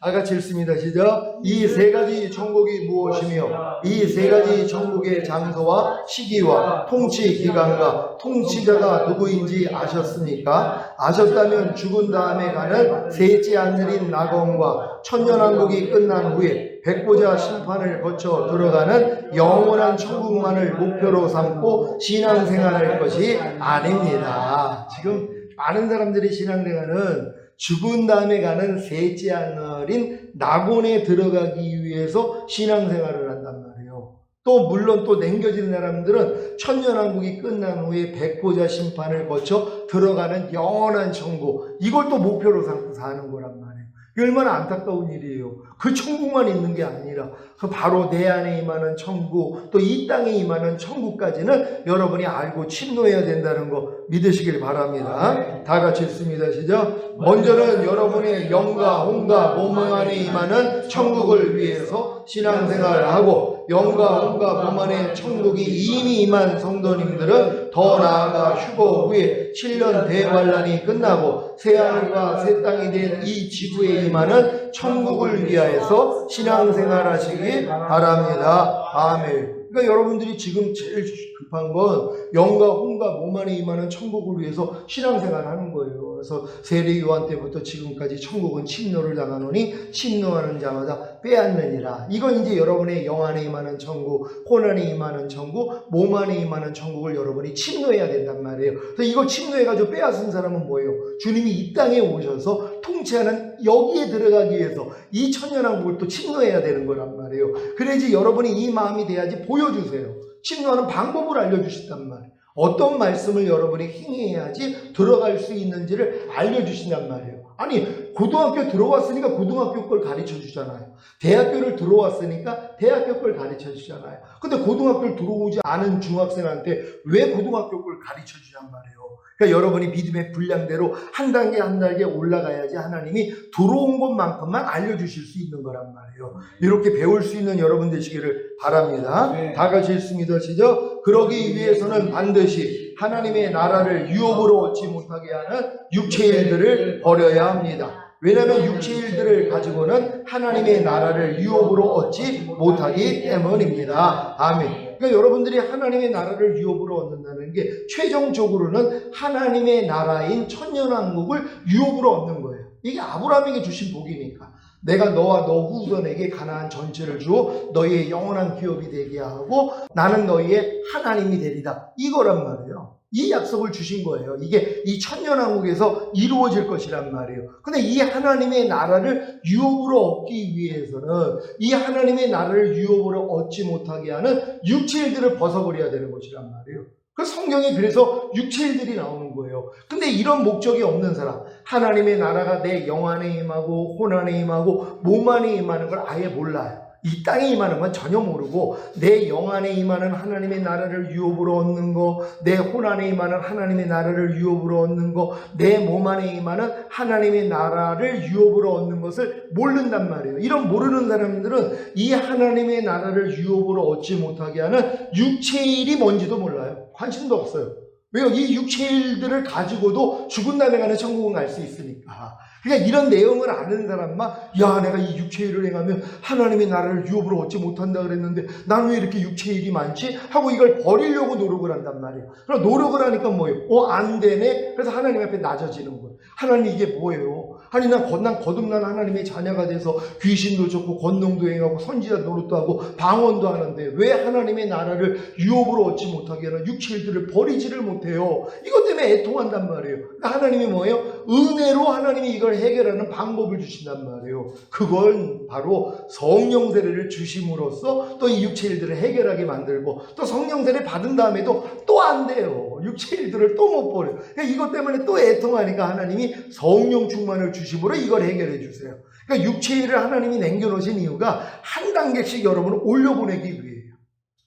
다 같이 읽습니다. 시작. 이 세 가지 천국이 무엇이며 이 세 가지 천국의 장소와 시기와 통치 기간과 통치자가 누구인지 아셨습니까? 아셨다면 죽은 다음에 가는 셋째 하늘인 낙원과 천년왕국이 끝난 후에 백보자 심판을 거쳐 들어가는 영원한 천국만을 목표로 삼고 신앙생활할 것이 아닙니다. 지금 많은 사람들이 신앙생활은 죽은 다음에 가는 셋째 하늘인 낙원에 들어가기 위해서 신앙생활을 한단 말이에요. 또 물론 또 남겨진 사람들은 천년왕국이 끝난 후에 백보자 심판을 거쳐 들어가는 영원한 천국, 이걸 또 목표로 삼고 사는 거란 말이에요. 얼마나 안타까운 일이에요. 그 천국만 있는 게 아니라 그 바로 내 안에 임하는 천국, 또 이 땅에 임하는 천국까지는 여러분이 알고 침노해야 된다는 거 믿으시길 바랍니다. 다 같이 읽습니다. 시작. 먼저는 여러분의 영과 혼과 몸 안에 임하는 천국을 위해서 신앙생활을 하고, 영과 혼과 몸 안에 천국이 이미 임한 성도님들은 더 나아가 휴거 후에 7년 대환란이 끝나고 새하늘과 새 땅이 된 이 지구에 임하는 천국을 위하여서 신앙생활 하시기 바랍니다. 아멘. 그러니까 여러분들이 지금 제일 급한 건 영과 혼과 몸 안에 임하는 천국을 위해서 신앙생활 하는 거예요. 그래서 세례 요한 때부터 지금까지 천국은 침노를 당하노니 침노하는 자마다 빼앗느니라. 이건 이제 여러분의 영 안에 임하는 천국, 혼 안에 임하는 천국, 몸 안에 임하는 천국을 여러분이 침노해야 된단 말이에요. 그래서 이걸 침노해가지고 빼앗은 사람은 뭐예요? 주님이 이 땅에 오셔서 통치하는 여기에 들어가기 위해서 이 천년왕국을 또 침노해야 되는 거란 말이에요. 그래야지 여러분이 이 마음이 돼야지 보여주세요. 침노하는 방법을 알려주신단 말이에요. 어떤 말씀을 여러분이 행해야지 들어갈 수 있는지를 알려주신단 말이에요. 아니, 고등학교 들어왔으니까 고등학교 걸 가르쳐 주잖아요. 대학교를 들어왔으니까 대학교 걸 가르쳐 주잖아요. 근데 고등학교를 들어오지 않은 중학생한테 왜 고등학교 걸 가르쳐 주냔 말이에요. 그러니까 여러분이 믿음의 분량대로 한 단계 한 단계 올라가야지 하나님이 들어온 것만큼만 알려주실 수 있는 거란 말이에요. 이렇게 배울 수 있는 여러분 되시기를 바랍니다. 다 같이 읽습니다. 시작. 그러기 위해서는 반드시 하나님의 나라를 유업으로 얻지 못하게 하는 육체의 일들을 버려야 합니다. 왜냐하면 육체의 일들을 가지고는 하나님의 나라를 유업으로 얻지 못하기 때문입니다. 아멘. 그러니까 여러분들이 하나님의 나라를 유업으로 얻는다는 게 최종적으로는 하나님의 나라인 천년왕국을 유업으로 얻는 거예요. 이게 아브라함에게 주신 복이니까. 내가 너와 너 후손에게 가나안 전체를 주어 너희의 영원한 기업이 되게 하고 나는 너희의 하나님이 되리다. 이거란 말이에요. 이 약속을 주신 거예요. 이게 이 천년왕국에서 이루어질 것이란 말이에요. 근데 이 하나님의 나라를 유업으로 얻기 위해서는 이 하나님의 나라를 유업으로 얻지 못하게 하는 육체일들을 벗어버려야 되는 것이란 말이에요. 그 성경에 그래서 육체일들이 나오는 거예요. 근데 이런 목적이 없는 사람, 하나님의 나라가 내 영 안에 임하고 혼 안에 임하고 몸 안에 임하는 걸 아예 몰라요. 이 땅에 임하는 건 전혀 모르고 내 영 안에 임하는 하나님의 나라를 유업으로 얻는 거, 내 혼 안에 임하는 하나님의 나라를 유업으로 얻는 거, 내 몸 안에 임하는 하나님의 나라를 유업으로 얻는 것을 모른단 말이에요. 이런 모르는 사람들은 이 하나님의 나라를 유업으로 얻지 못하게 하는 육체의 일이 뭔지도 몰라요. 관심도 없어요. 왜요? 이 육체의 일들을 가지고도 죽은 다음에 가는 천국은 갈 수 있으니까. 그러니까 이런 내용을 아는 사람만, 야, 내가 이 육체의 일을 행하면 하나님의 나라를 유업으로 얻지 못한다 그랬는데 난 왜 이렇게 육체의 일이 많지? 하고 이걸 버리려고 노력을 한단 말이에요. 그럼 노력을 하니까 뭐예요? 안 되네? 그래서 하나님 앞에 낮아지는 거예요. 하나님 이게 뭐예요? 아니 난 거듭난 하나님의 자녀가 돼서 귀신도 쫓고 권능도 행하고 선지자 노릇도 하고 방언도 하는데 왜 하나님의 나라를 유업으로 얻지 못하게 하는 육체일들을 버리지를 못해요. 이것 때문에 애통한단 말이에요. 그러니까 하나님이 뭐예요? 은혜로 하나님이 이걸 해결하는 방법을 주신단 말이에요. 그건 바로 성령 세례를 주심으로써 또 이 육체일들을 해결하게 만들고 또 성령 세례 받은 다음에도 또 안 돼요. 육체일들을 또 못 버려요. 그러니까 이것 때문에 또 애통하니까 하나님이 성령 충만을 주심으로 이걸 해결해 주세요. 그러니까 육체일을 하나님이 남겨놓으신 이유가 한 단계씩 여러분을 올려보내기 위해요.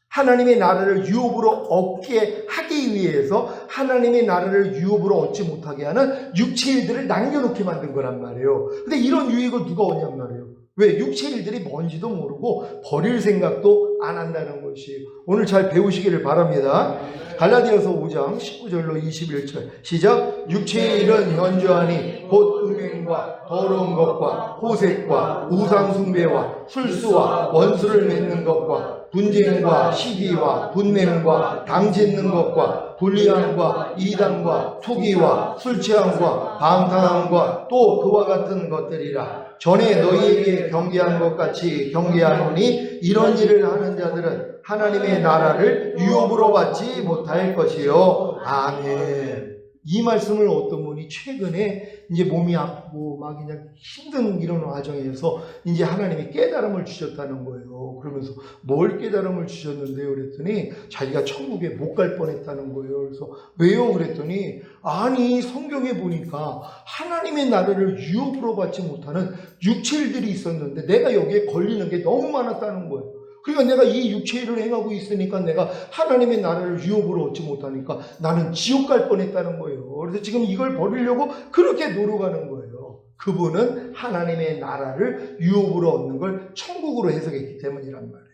하나님의 나라를 유업으로 얻게 하기 위해서 하나님의 나라를 유업으로 얻지 못하게 하는 육체일들을 남겨놓게 만든 거란 말이에요. 근데 이런 유익을 누가 얻냔 말이에요. 왜? 육체일들이 뭔지도 모르고 버릴 생각도 안 한다는 것이 오늘 잘 배우시기를 바랍니다. 갈라디아서 5장 19절로 21절 시작. 육체의 일은 현저하니 곧 음행과 더러운 것과 호색과 우상숭배와 술수와 원수를 맺는 것과 분쟁과 시기와 분냄과 당짓는 것과 불리함과 이단과 투기와 술취함과 방탕함과 또 그와 같은 것들이라. 전에 너희에게 경계한 것 같이 경계하노니 이런 일을 하는 자들은 하나님의 나라를 유업으로 받지 못할 것이요. 아멘. 이 말씀을 어떤 분이 최근에 이제 몸이 아프고 막 그냥 힘든 이런 와정에서 이제 하나님이 깨달음을 주셨다는 거예요. 그러면서 뭘 깨달음을 주셨는데요? 그랬더니 자기가 천국에 못 갈 뻔했다는 거예요. 그래서 왜요? 그랬더니 아니 성경에 보니까 하나님의 나라를 유업으로 받지 못하는 육체일들이 있었는데 내가 여기에 걸리는 게 너무 많았다는 거예요. 그러니까 내가 이 육체일을 행하고 있으니까 내가 하나님의 나라를 유업으로 얻지 못하니까 나는 지옥 갈 뻔했다는 거예요. 그래서 지금 이걸 버리려고 그렇게 노력하는 거예요. 그분은 하나님의 나라를 유업으로 얻는 걸 천국으로 해석했기 때문이란 말이에요.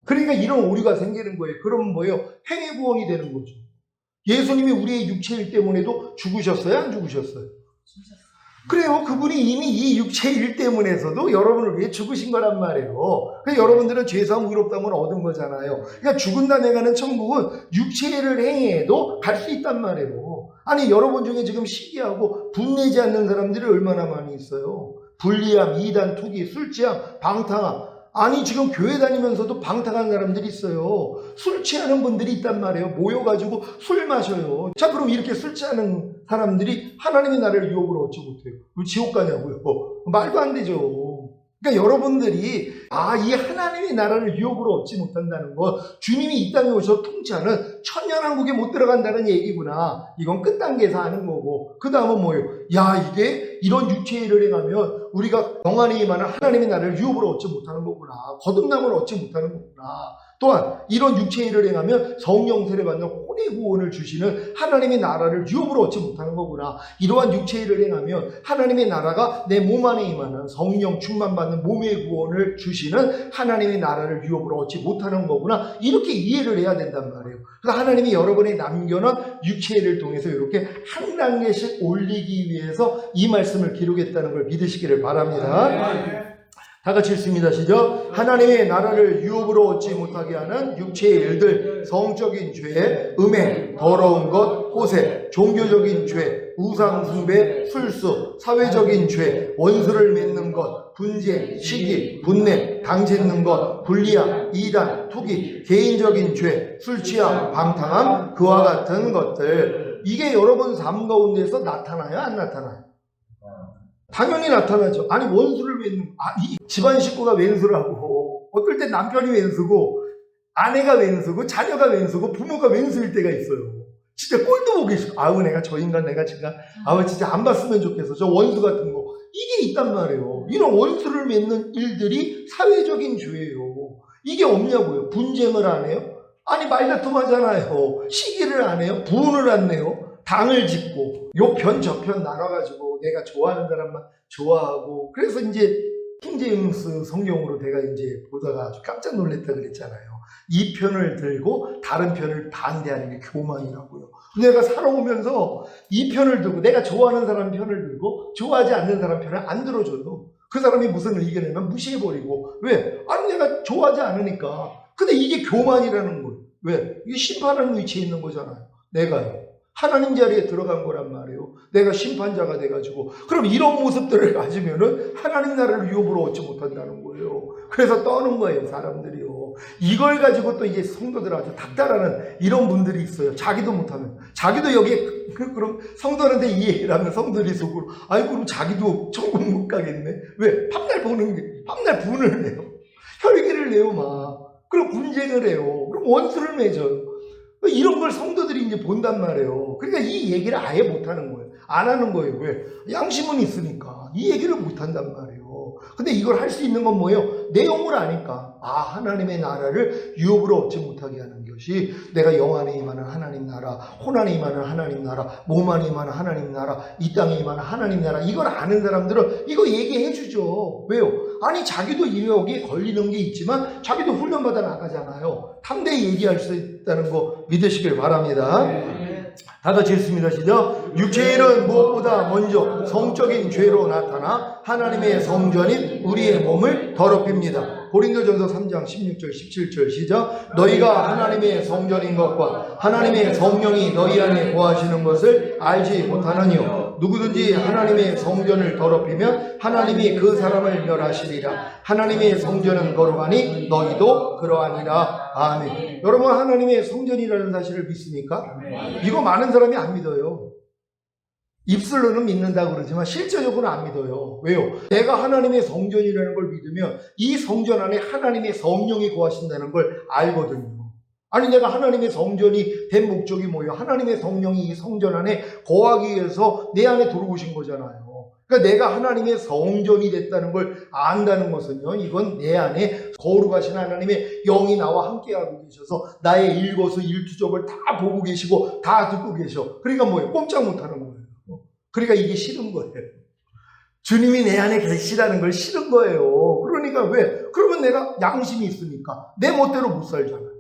그러니까 이런 오류가 생기는 거예요. 그러면 뭐예요? 행위 구원이 되는 거죠. 예수님이 우리의 육체일 때문에도 죽으셨어요? 안 죽으셨어요? 그래요. 그분이 이미 이 육체의 일 때문에서도 여러분을 위해 죽으신 거란 말이에요. 그러니까 여러분들은 죄사함 의롭다함을 얻은 거잖아요. 그러니까 죽은 다음에 가는 천국은 육체를 행해도 갈 수 있단 말이에요. 아니 여러분 중에 지금 시기하고 분내지 않는 사람들이 얼마나 많이 있어요. 불리함, 이단, 투기, 술취함, 방탕함. 아니 지금 교회 다니면서도 방탕한 사람들이 있어요. 술 취하는 분들이 있단 말이에요. 모여가지고 술 마셔요. 자 그럼 이렇게 술 취하는 사람들이 하나님의 나라를 유업으로 얻지 못해요. 왜 지옥 가냐고요. 말도 안 되죠. 그러니까 여러분들이 이 하나님의 나라를 유업으로 얻지 못한다는 건 주님이 이 땅에 오셔서 통치하는 천년왕국에 못 들어간다는 얘기구나. 이건 끝단계에서 하는 거고 그 다음은 뭐예요? 이게 이런 육체일을 행하면 우리가 영안에 임하는 하나님의 나라를 유업으로 얻지 못하는 거구나. 거듭남을 얻지 못하는 거구나. 또한 이런 육체일을 행하면 성령 세례 받는 혼의 구원을 주시는 하나님의 나라를 유업으로 얻지 못하는 거구나. 이러한 육체일을 행하면 하나님의 나라가 내 몸 안에 임하는 성령 충만받는 몸의 구원을 주시는 하나님의 나라를 유업으로 얻지 못하는 거구나. 이렇게 이해를 해야 된단 말이에요. 그래서 하나님이 여러분의 남겨놓은 육체일을 통해서 이렇게 한 단계씩 올리기 위해서 이 말씀을 기록했다는 걸 믿으시기를 바랍니다. 다 같이 읽습니다. 시작. 하나님의 나라를 유업으로 얻지 못하게 하는 육체의 일들, 성적인 죄, 음행, 더러운 것, 호색, 종교적인 죄, 우상숭배, 술수, 사회적인 죄, 원수를 맺는 것, 분쟁, 시기, 분냄, 당짓는 것, 불리함, 이단, 투기, 개인적인 죄, 술취함, 방탕함, 그와 같은 것들. 이게 여러분 삶 가운데서 나타나요? 안 나타나요? 당연히 나타나죠. 아니 원수를 맺는 이 집안 식구가 왼수를 하고 어떨 때 남편이 왼수고 아내가 왼수고 자녀가 왼수고 부모가 왼수일 때가 있어요. 진짜 꼴도 보기 싫고 내가 저 인간 내가 진짜 진짜 안 봤으면 좋겠어. 저 원수 같은 거 이게 있단 말이에요. 이런 원수를 맺는 일들이 사회적인 죄예요. 이게 없냐고요. 분쟁을 안 해요? 아니 말다툼 하잖아요. 시기를 안 해요? 부은을 안 내요? 당을 짓고 요 편 저 편 나눠가지고 내가 좋아하는 사람만 좋아하고 그래서 이제 킹제임스 성경으로 내가 이제 보다가 아주 깜짝 놀랐다 그랬잖아요. 이 편을 들고 다른 편을 반대하는 게 교만이라고요. 내가 살아오면서 이 편을 들고 내가 좋아하는 사람 편을 들고 좋아하지 않는 사람 편을 안 들어줘요. 그 사람이 무슨 의견이면 무시해버리고 왜? 아니 내가 좋아하지 않으니까. 근데 이게 교만이라는 거예요. 왜? 이게 심판하는 위치에 있는 거잖아요. 내가요. 하나님 자리에 들어간 거란 말이에요. 내가 심판자가 돼가지고. 그럼 이런 모습들을 가지면은 하나님 나라를 유업으로 얻지 못한다는 거예요. 그래서 떠는 거예요, 사람들이요. 이걸 가지고 또 이게 성도들 아주 닥달하는 이런 분들이 있어요. 자기도 못하면. 자기도 여기에, 그럼 성도한테 이 얘기를 하면 성도들이 속으로, 아이고, 그럼 자기도 천국 못 가겠네. 왜? 밤날 분을 내요. 혈기를 내요, 막. 그럼 분쟁을 해요. 그럼 원수를 맺어요. 이런 걸 성도들이 이제 본단 말이에요. 그러니까 이 얘기를 아예 못하는 거예요. 안 하는 거예요. 왜? 양심은 있으니까. 이 얘기를 못한단 말이에요. 근데 이걸 할 수 있는 건 뭐예요? 내용을 아니까. 아, 하나님의 나라를 유업으로 얻지 못하게 하는 것이 내가 영 안에 임하는 하나님 나라, 혼 안에 임하는 하나님 나라, 몸 안에 임하는 하나님 나라, 이 땅에 임하는 하나님 나라. 이걸 아는 사람들은 이거 얘기해 주죠. 왜요? 아니, 자기도 여기에 걸리는 게 있지만 자기도 훈련받아 나가잖아요. 탐대히 얘기할 수 있다는 거 믿으시길 바랍니다. 다 같이 읽습니다. 시작. 육체의 일은 무엇보다 먼저 성적인 죄로 나타나 하나님의 성전인 우리의 몸을 더럽힙니다. 고린도전서 3장 16절 17절 시작. 너희가 하나님의 성전인 것과 하나님의 성령이 너희 안에 거하시는 것을 알지 못하느뇨. 누구든지 하나님의 성전을 더럽히면 하나님이 그 사람을 멸하시리라. 하나님의 성전은 거룩하니 너희도 그러하니라. 아멘. 여러분, 하나님의 성전이라는 사실을 믿습니까? 이거 많은 사람이 안 믿어요. 입술로는 믿는다고 그러지만 실제적으로는 안 믿어요. 왜요? 내가 하나님의 성전이라는 걸 믿으면 이 성전 안에 하나님의 성령이 거하신다는 걸 알거든요. 아니, 내가 하나님의 성전이 된 목적이 뭐예요? 하나님의 성령이 이 성전 안에 거하기 위해서 내 안에 들어오신 거잖아요. 그러니까 내가 하나님의 성전이 됐다는 걸 안다는 것은요, 이건 내 안에 거룩하신 하나님의 영이 나와 함께하고 계셔서 나의 일거수일투족을 다 보고 계시고 다 듣고 계셔. 그러니까 뭐예요? 꼼짝 못하는 거예요. 그러니까 이게 싫은 거예요. 주님이 내 안에 계시라는 걸 싫은 거예요. 그러니까 왜? 그러면 내가 양심이 있으니까 내 멋대로 못 살잖아요.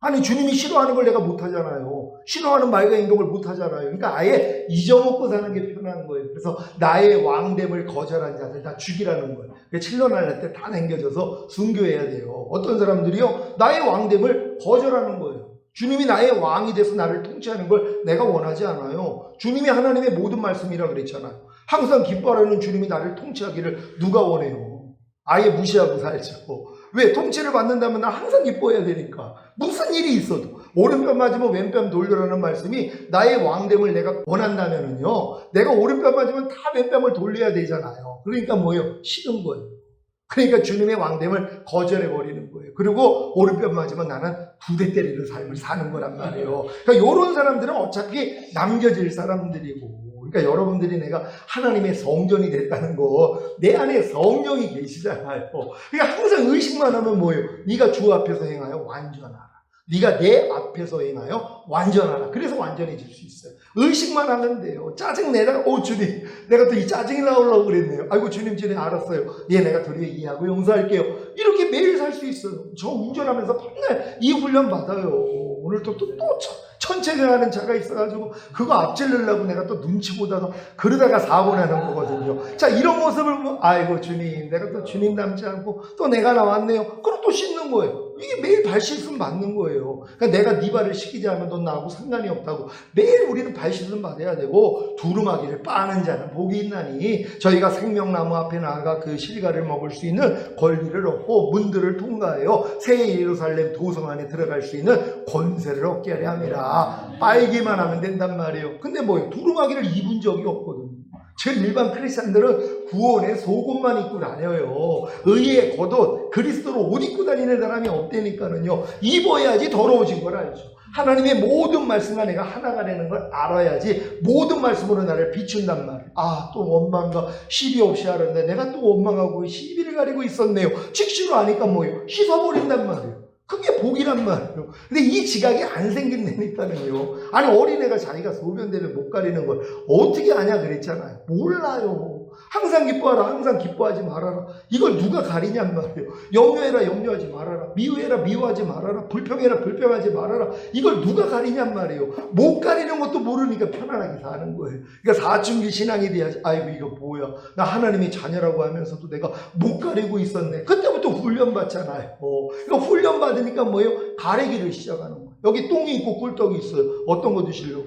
아니, 주님이 싫어하는 걸 내가 못 하잖아요. 싫어하는 말과 행동을 못 하잖아요. 그러니까 아예 잊어먹고 사는 게 편한 거예요. 그래서 나의 왕됨을 거절한 자들 다 죽이라는 거예요. 7년할 때 다 남겨져서 순교해야 돼요. 어떤 사람들이요, 나의 왕됨을 거절하는 거예요. 주님이 나의 왕이 돼서 나를 통치하는 걸 내가 원하지 않아요. 주님이 하나님의 모든 말씀이라 그랬잖아요. 항상 기뻐하라는 주님이 나를 통치하기를 누가 원해요? 아예 무시하고 살죠. 왜? 통치를 받는다면 나 항상 기뻐해야 되니까. 무슨 일이 있어도 오른편 맞으면 왼편 돌려라는 말씀이 나의 왕됨을 내가 원한다면은요, 내가 오른편 맞으면 다 왼편을 돌려야 되잖아요. 그러니까 뭐예요? 싫은 거예요. 그러니까 주님의 왕됨을 거절해버리는 거예요. 그리고 오른편 맞으면 나는 두 대 때리는 삶을 사는 거란 말이에요. 그러니까 이런 사람들은 어차피 남겨질 사람들이고, 그러니까 여러분들이 내가 하나님의 성전이 됐다는 거, 내 안에 성령이 계시잖아요. 그러니까 항상 의식만 하면 뭐예요? 네가 주 앞에서 행하여 완전하라. 네가 내 앞에서 행하여 완전하라. 그래서 완전해질 수 있어요. 의식만 하면 돼요. 짜증내라. 주님, 내가 또 이 짜증이 나오려고 그랬네요. 아이고, 주님, 주님, 알았어요. 예, 내가 도리어 이해하고 용서할게요. 이렇게 매일 살 수 있어요. 저 운전하면서 맨날 이 훈련 받아요. 오늘 또 천체경하는 차가 있어가지고 그거 앞질르려고 내가 또 눈치 보다가 그러다가 사고 나는 거거든요. 자, 이런 모습을 아이고, 주님, 내가 또 주님 닮지 않고 또 내가 나왔네요. 그럼 또 씻는 거예요. 이게 매일 발 씻음 받는 거예요. 그러니까 내가 네 발을 씻기지 않으면 넌 나하고 상관이 없다고. 매일 우리는 발 씻음 받아야 되고, 두루마기를 빠는 자는 복이 있나니 저희가 생명나무 앞에 나아가 그 실과를 먹을 수 있는 권리를 얻고 문들을 통과하여 새 예루살렘 도성 안에 들어갈 수 있는 권세를 얻게 하려 함이라. 빨기만 하면 된단 말이에요. 근데 뭐예요? 두루마기를 입은 적이 없거든요. 지금 일반 크리스찬들은 구원의 속옷만 입고 다녀요. 의의 겉옷, 그리스도로 옷 입고 다니는 사람이 없다니까는요. 입어야지 더러워진 걸 알죠. 하나님의 모든 말씀과 내가 하나가 되는 걸 알아야지 모든 말씀으로 나를 비춘단 말이에요. 아, 또 원망과 시비 없이 하는데 내가 또 원망하고 시비를 가리고 있었네요. 직시로 하니까 뭐예요? 씻어버린단 말이에요. 그게 복이란 말이에요. 근데 이 지각이 안 생긴다니까요. 아니, 어린애가 자기가 소변대를 못 가리는 걸 어떻게 아냐 그랬잖아요. 몰라요. 항상 기뻐하라, 항상 기뻐하지 말아라. 이걸 누가 가리냔 말이에요. 염려해라, 염려하지 말아라. 미워해라, 미워하지 말아라. 불평해라, 불평하지 말아라. 이걸 누가 가리냔 말이에요. 못 가리는 것도 모르니까 편안하게 사는 거예요. 그러니까 사춘기 신앙이 돼야지. 아이고, 이거 뭐야. 나 하나님의 자녀라고 하면서도 내가 못 가리고 있었네. 그때부터 훈련받잖아요. 그러니까 훈련받으니까 뭐예요? 가리기를 시작하는 거예요. 여기 똥이 있고 꿀떡이 있어요. 어떤 거 드시려고?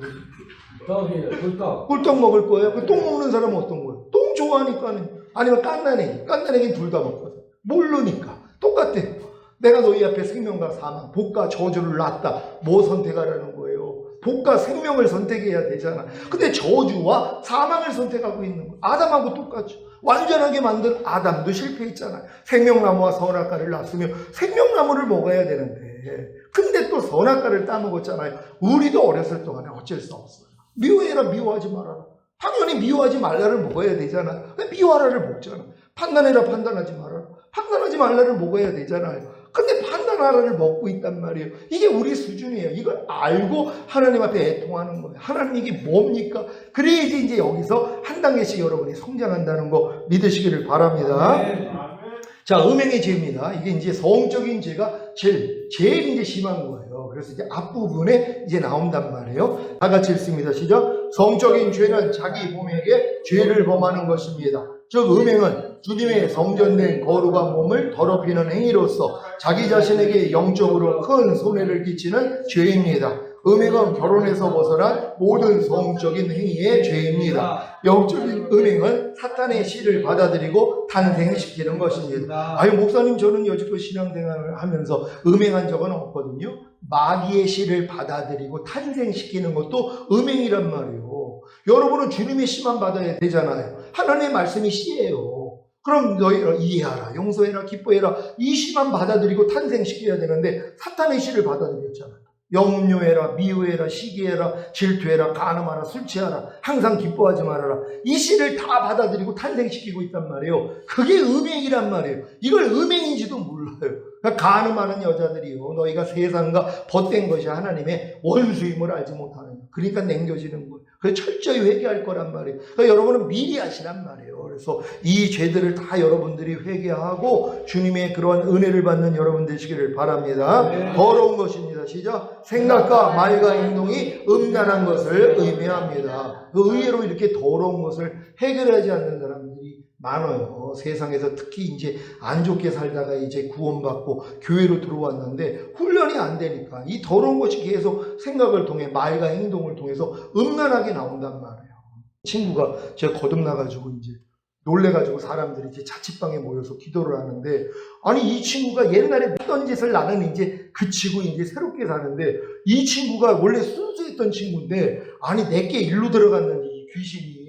떡이에요. 꿀떡. 꿀떡 먹을 거예요? 그 똥 먹는 사람은 어떤 거예요? 똥 좋아하니까는. 아니면 깐나내기. 깐나내기는 둘 다 먹거든. 모르니까. 똑같아. 내가 너희 앞에 생명과 사망, 복과 저주를 놨다. 뭐 선택하라는 거예요? 복과 생명을 선택해야 되잖아. 근데 저주와 사망을 선택하고 있는 거예요. 아담하고 똑같죠. 완전하게 만든 아담도 실패했잖아요. 생명나무와 선악과를 놨으면 생명나무를 먹어야 되는데. 근데 또 선악과를 따먹었잖아요. 우리도 어렸을 동안에 어쩔 수 없어요. 미워해라, 미워하지 말아라. 당연히 미워하지 말라를 먹어야 되잖아. 근데 미워하라를 먹잖아. 판단해라, 판단하지 말아라. 판단하지 말라를 먹어야 되잖아요. 근데 판단하라를 먹고 있단 말이에요. 이게 우리 수준이에요. 이걸 알고 하나님 앞에 애통하는 거예요. 하나님 이게 뭡니까? 그래야지 이제 여기서 한 단계씩 여러분이 성장한다는 거 믿으시기를 바랍니다. 자, 음행의 죄입니다. 이게 이제 성적인 죄가 제일 이제 심한 거예요. 그래서 이제 앞부분에 이제 나온단 말이에요. 다 같이 읽습니다. 시작. 성적인 죄는 자기 몸에게 죄를 범하는 것입니다. 즉 음행은 주님의 성전된 거룩한 몸을 더럽히는 행위로서 자기 자신에게 영적으로 큰 손해를 끼치는 죄입니다. 음행은 결혼에서 벗어난 모든 성적인 행위의 죄입니다. 영적인 음행은 사탄의 씨를 받아들이고 탄생시키는 것입니다. 아유 목사님 저는 여지껏 신앙생활을 하면서 음행한 적은 없거든요. 마귀의 씨를 받아들이고 탄생시키는 것도 음행이란 말이에요. 여러분은 주님의 씨만 받아야 되잖아요. 하나님의 말씀이 씨예요. 그럼 너희 이해하라, 용서해라, 기뻐해라 이 씨만 받아들이고 탄생시켜야 되는데 사탄의 씨를 받아들였잖아요. 염려해라, 미워해라, 시기해라, 질투해라, 간음하라, 술 취하라, 항상 기뻐하지 말아라. 이 씨를 다 받아들이고 탄생시키고 있단 말이에요. 그게 음행이란 말이에요. 이걸 음행인지도 몰라요. 그러니까 간음하는 여자들이요, 너희가 세상과 벗된 것이 하나님의 원수임을 알지 못하는 거예요. 그러니까 냉겨지는 거예요. 그래서 철저히 회개할 거란 말이에요. 그러니까 여러분은 미리 하시란 말이에요. 그래서 이 죄들을 다 여러분들이 회개하고 주님의 그런 은혜를 받는 여러분 되시기를 바랍니다. 네. 더러운 것입니다. 시작. 생각과 말과 행동이 음란한 것을 의미합니다. 의외로 이렇게 더러운 것을 해결하지 않는 사람들이 많아요. 세상에서 특히 이제 안 좋게 살다가 이제 구원받고 교회로 들어왔는데 훈련이 안 되니까 이 더러운 것이 계속 생각을 통해 말과 행동을 통해서 음란하게 나온단 말이에요. 친구가 제가 거듭나가지고 이제 놀래가지고 사람들이 이제 자취방에 모여서 기도를 하는데, 아니 이 친구가 옛날에 했던 짓을 나는 이제 그치고 이제 새롭게 사는데, 이 친구가 원래 순수했던 친구인데 아니 내게 일로 들어갔는지 귀신이,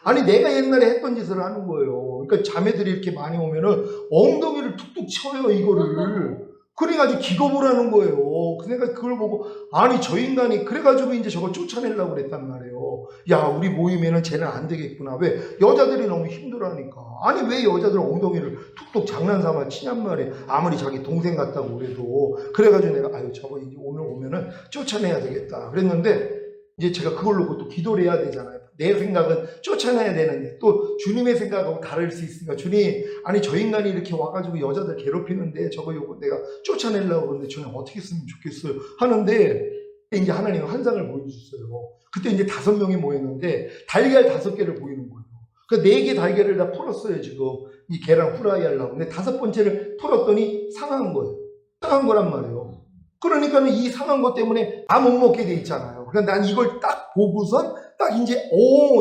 아니 내가 옛날에 했던 짓을 하는 거예요. 그러니까 자매들이 이렇게 많이 오면은 엉덩이를 툭툭 쳐요 이거를. 그래가지고 기겁을 하는 거예요. 그러니까 그걸 보고 아니 저 인간이, 그래가지고 이제 저걸 쫓아내려고 그랬단 말이에요. 야 우리 모임에는 쟤는 안 되겠구나. 왜? 여자들이 너무 힘들어하니까. 아니 왜 여자들 엉덩이를 툭툭 장난삼아 치냔 말이에요. 아무리 자기 동생 같다고 그래도. 그래가지고 내가 아유 저거 이제 오늘 오면은 쫓아내야 되겠다 그랬는데, 이제 제가 그걸 놓고 또 기도를 해야 되잖아요. 내 생각은 쫓아내야 되는데 또 주님의 생각하고 다를 수 있으니까, 주님 아니 저 인간이 이렇게 와가지고 여자들 괴롭히는데 저거 요거 내가 쫓아내려고 그러는데 주님 어떻게 했으면 좋겠어요 하는데, 이제 하나님 환상을 보여주셨어요. 그때 이제 5명이 모였는데 달걀 5개를 보이는 거예요. 그 4개 달걀을 다 풀었어요 지금 이 계란 후라이 하려고. 근데 5번째를 풀었더니 상한 거예요. 상한 거란 말이에요. 그러니까는 이 상한 것 때문에 다 못 먹게 돼 있잖아요. 그러니까 난 이걸 딱 보고선 딱 이제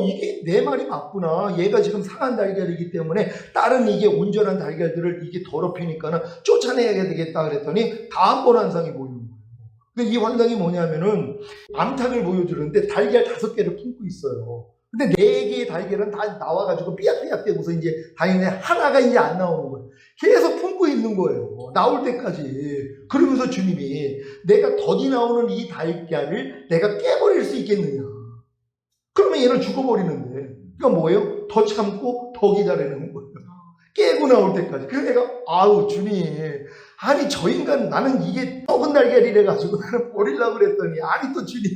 이게 내 말이 맞구나. 얘가 지금 상한 달걀이기 때문에 다른 이게 온전한 달걀들을 이게 더럽히니까는 쫓아내야 되겠다 그랬더니 다음번 환상이 보이는 거예요. 근데 이 환상이 뭐냐면은 암탉을 보여주는데 달걀 5개를 품고 있어요. 근데 4개의 달걀은 다 나와가지고 삐약삐약대고서 이제 다행히 하나가 이제 안 나오는 거예요. 계속 품고 있는 거예요. 나올 때까지. 그러면서 주님이 내가 덧이 나오는 이 달걀을 내가 깨버릴 수 있겠느냐. 그러면 얘는 죽어버리는데. 그러니까 뭐예요? 더 참고 더 기다리는 거예요. 깨고 나올 때까지. 그래서 내가 아우 주님, 아니 저 인간 나는 이게 썩은 달걀이래 가지고 나는 버리려고 그랬더니 아니 또 주님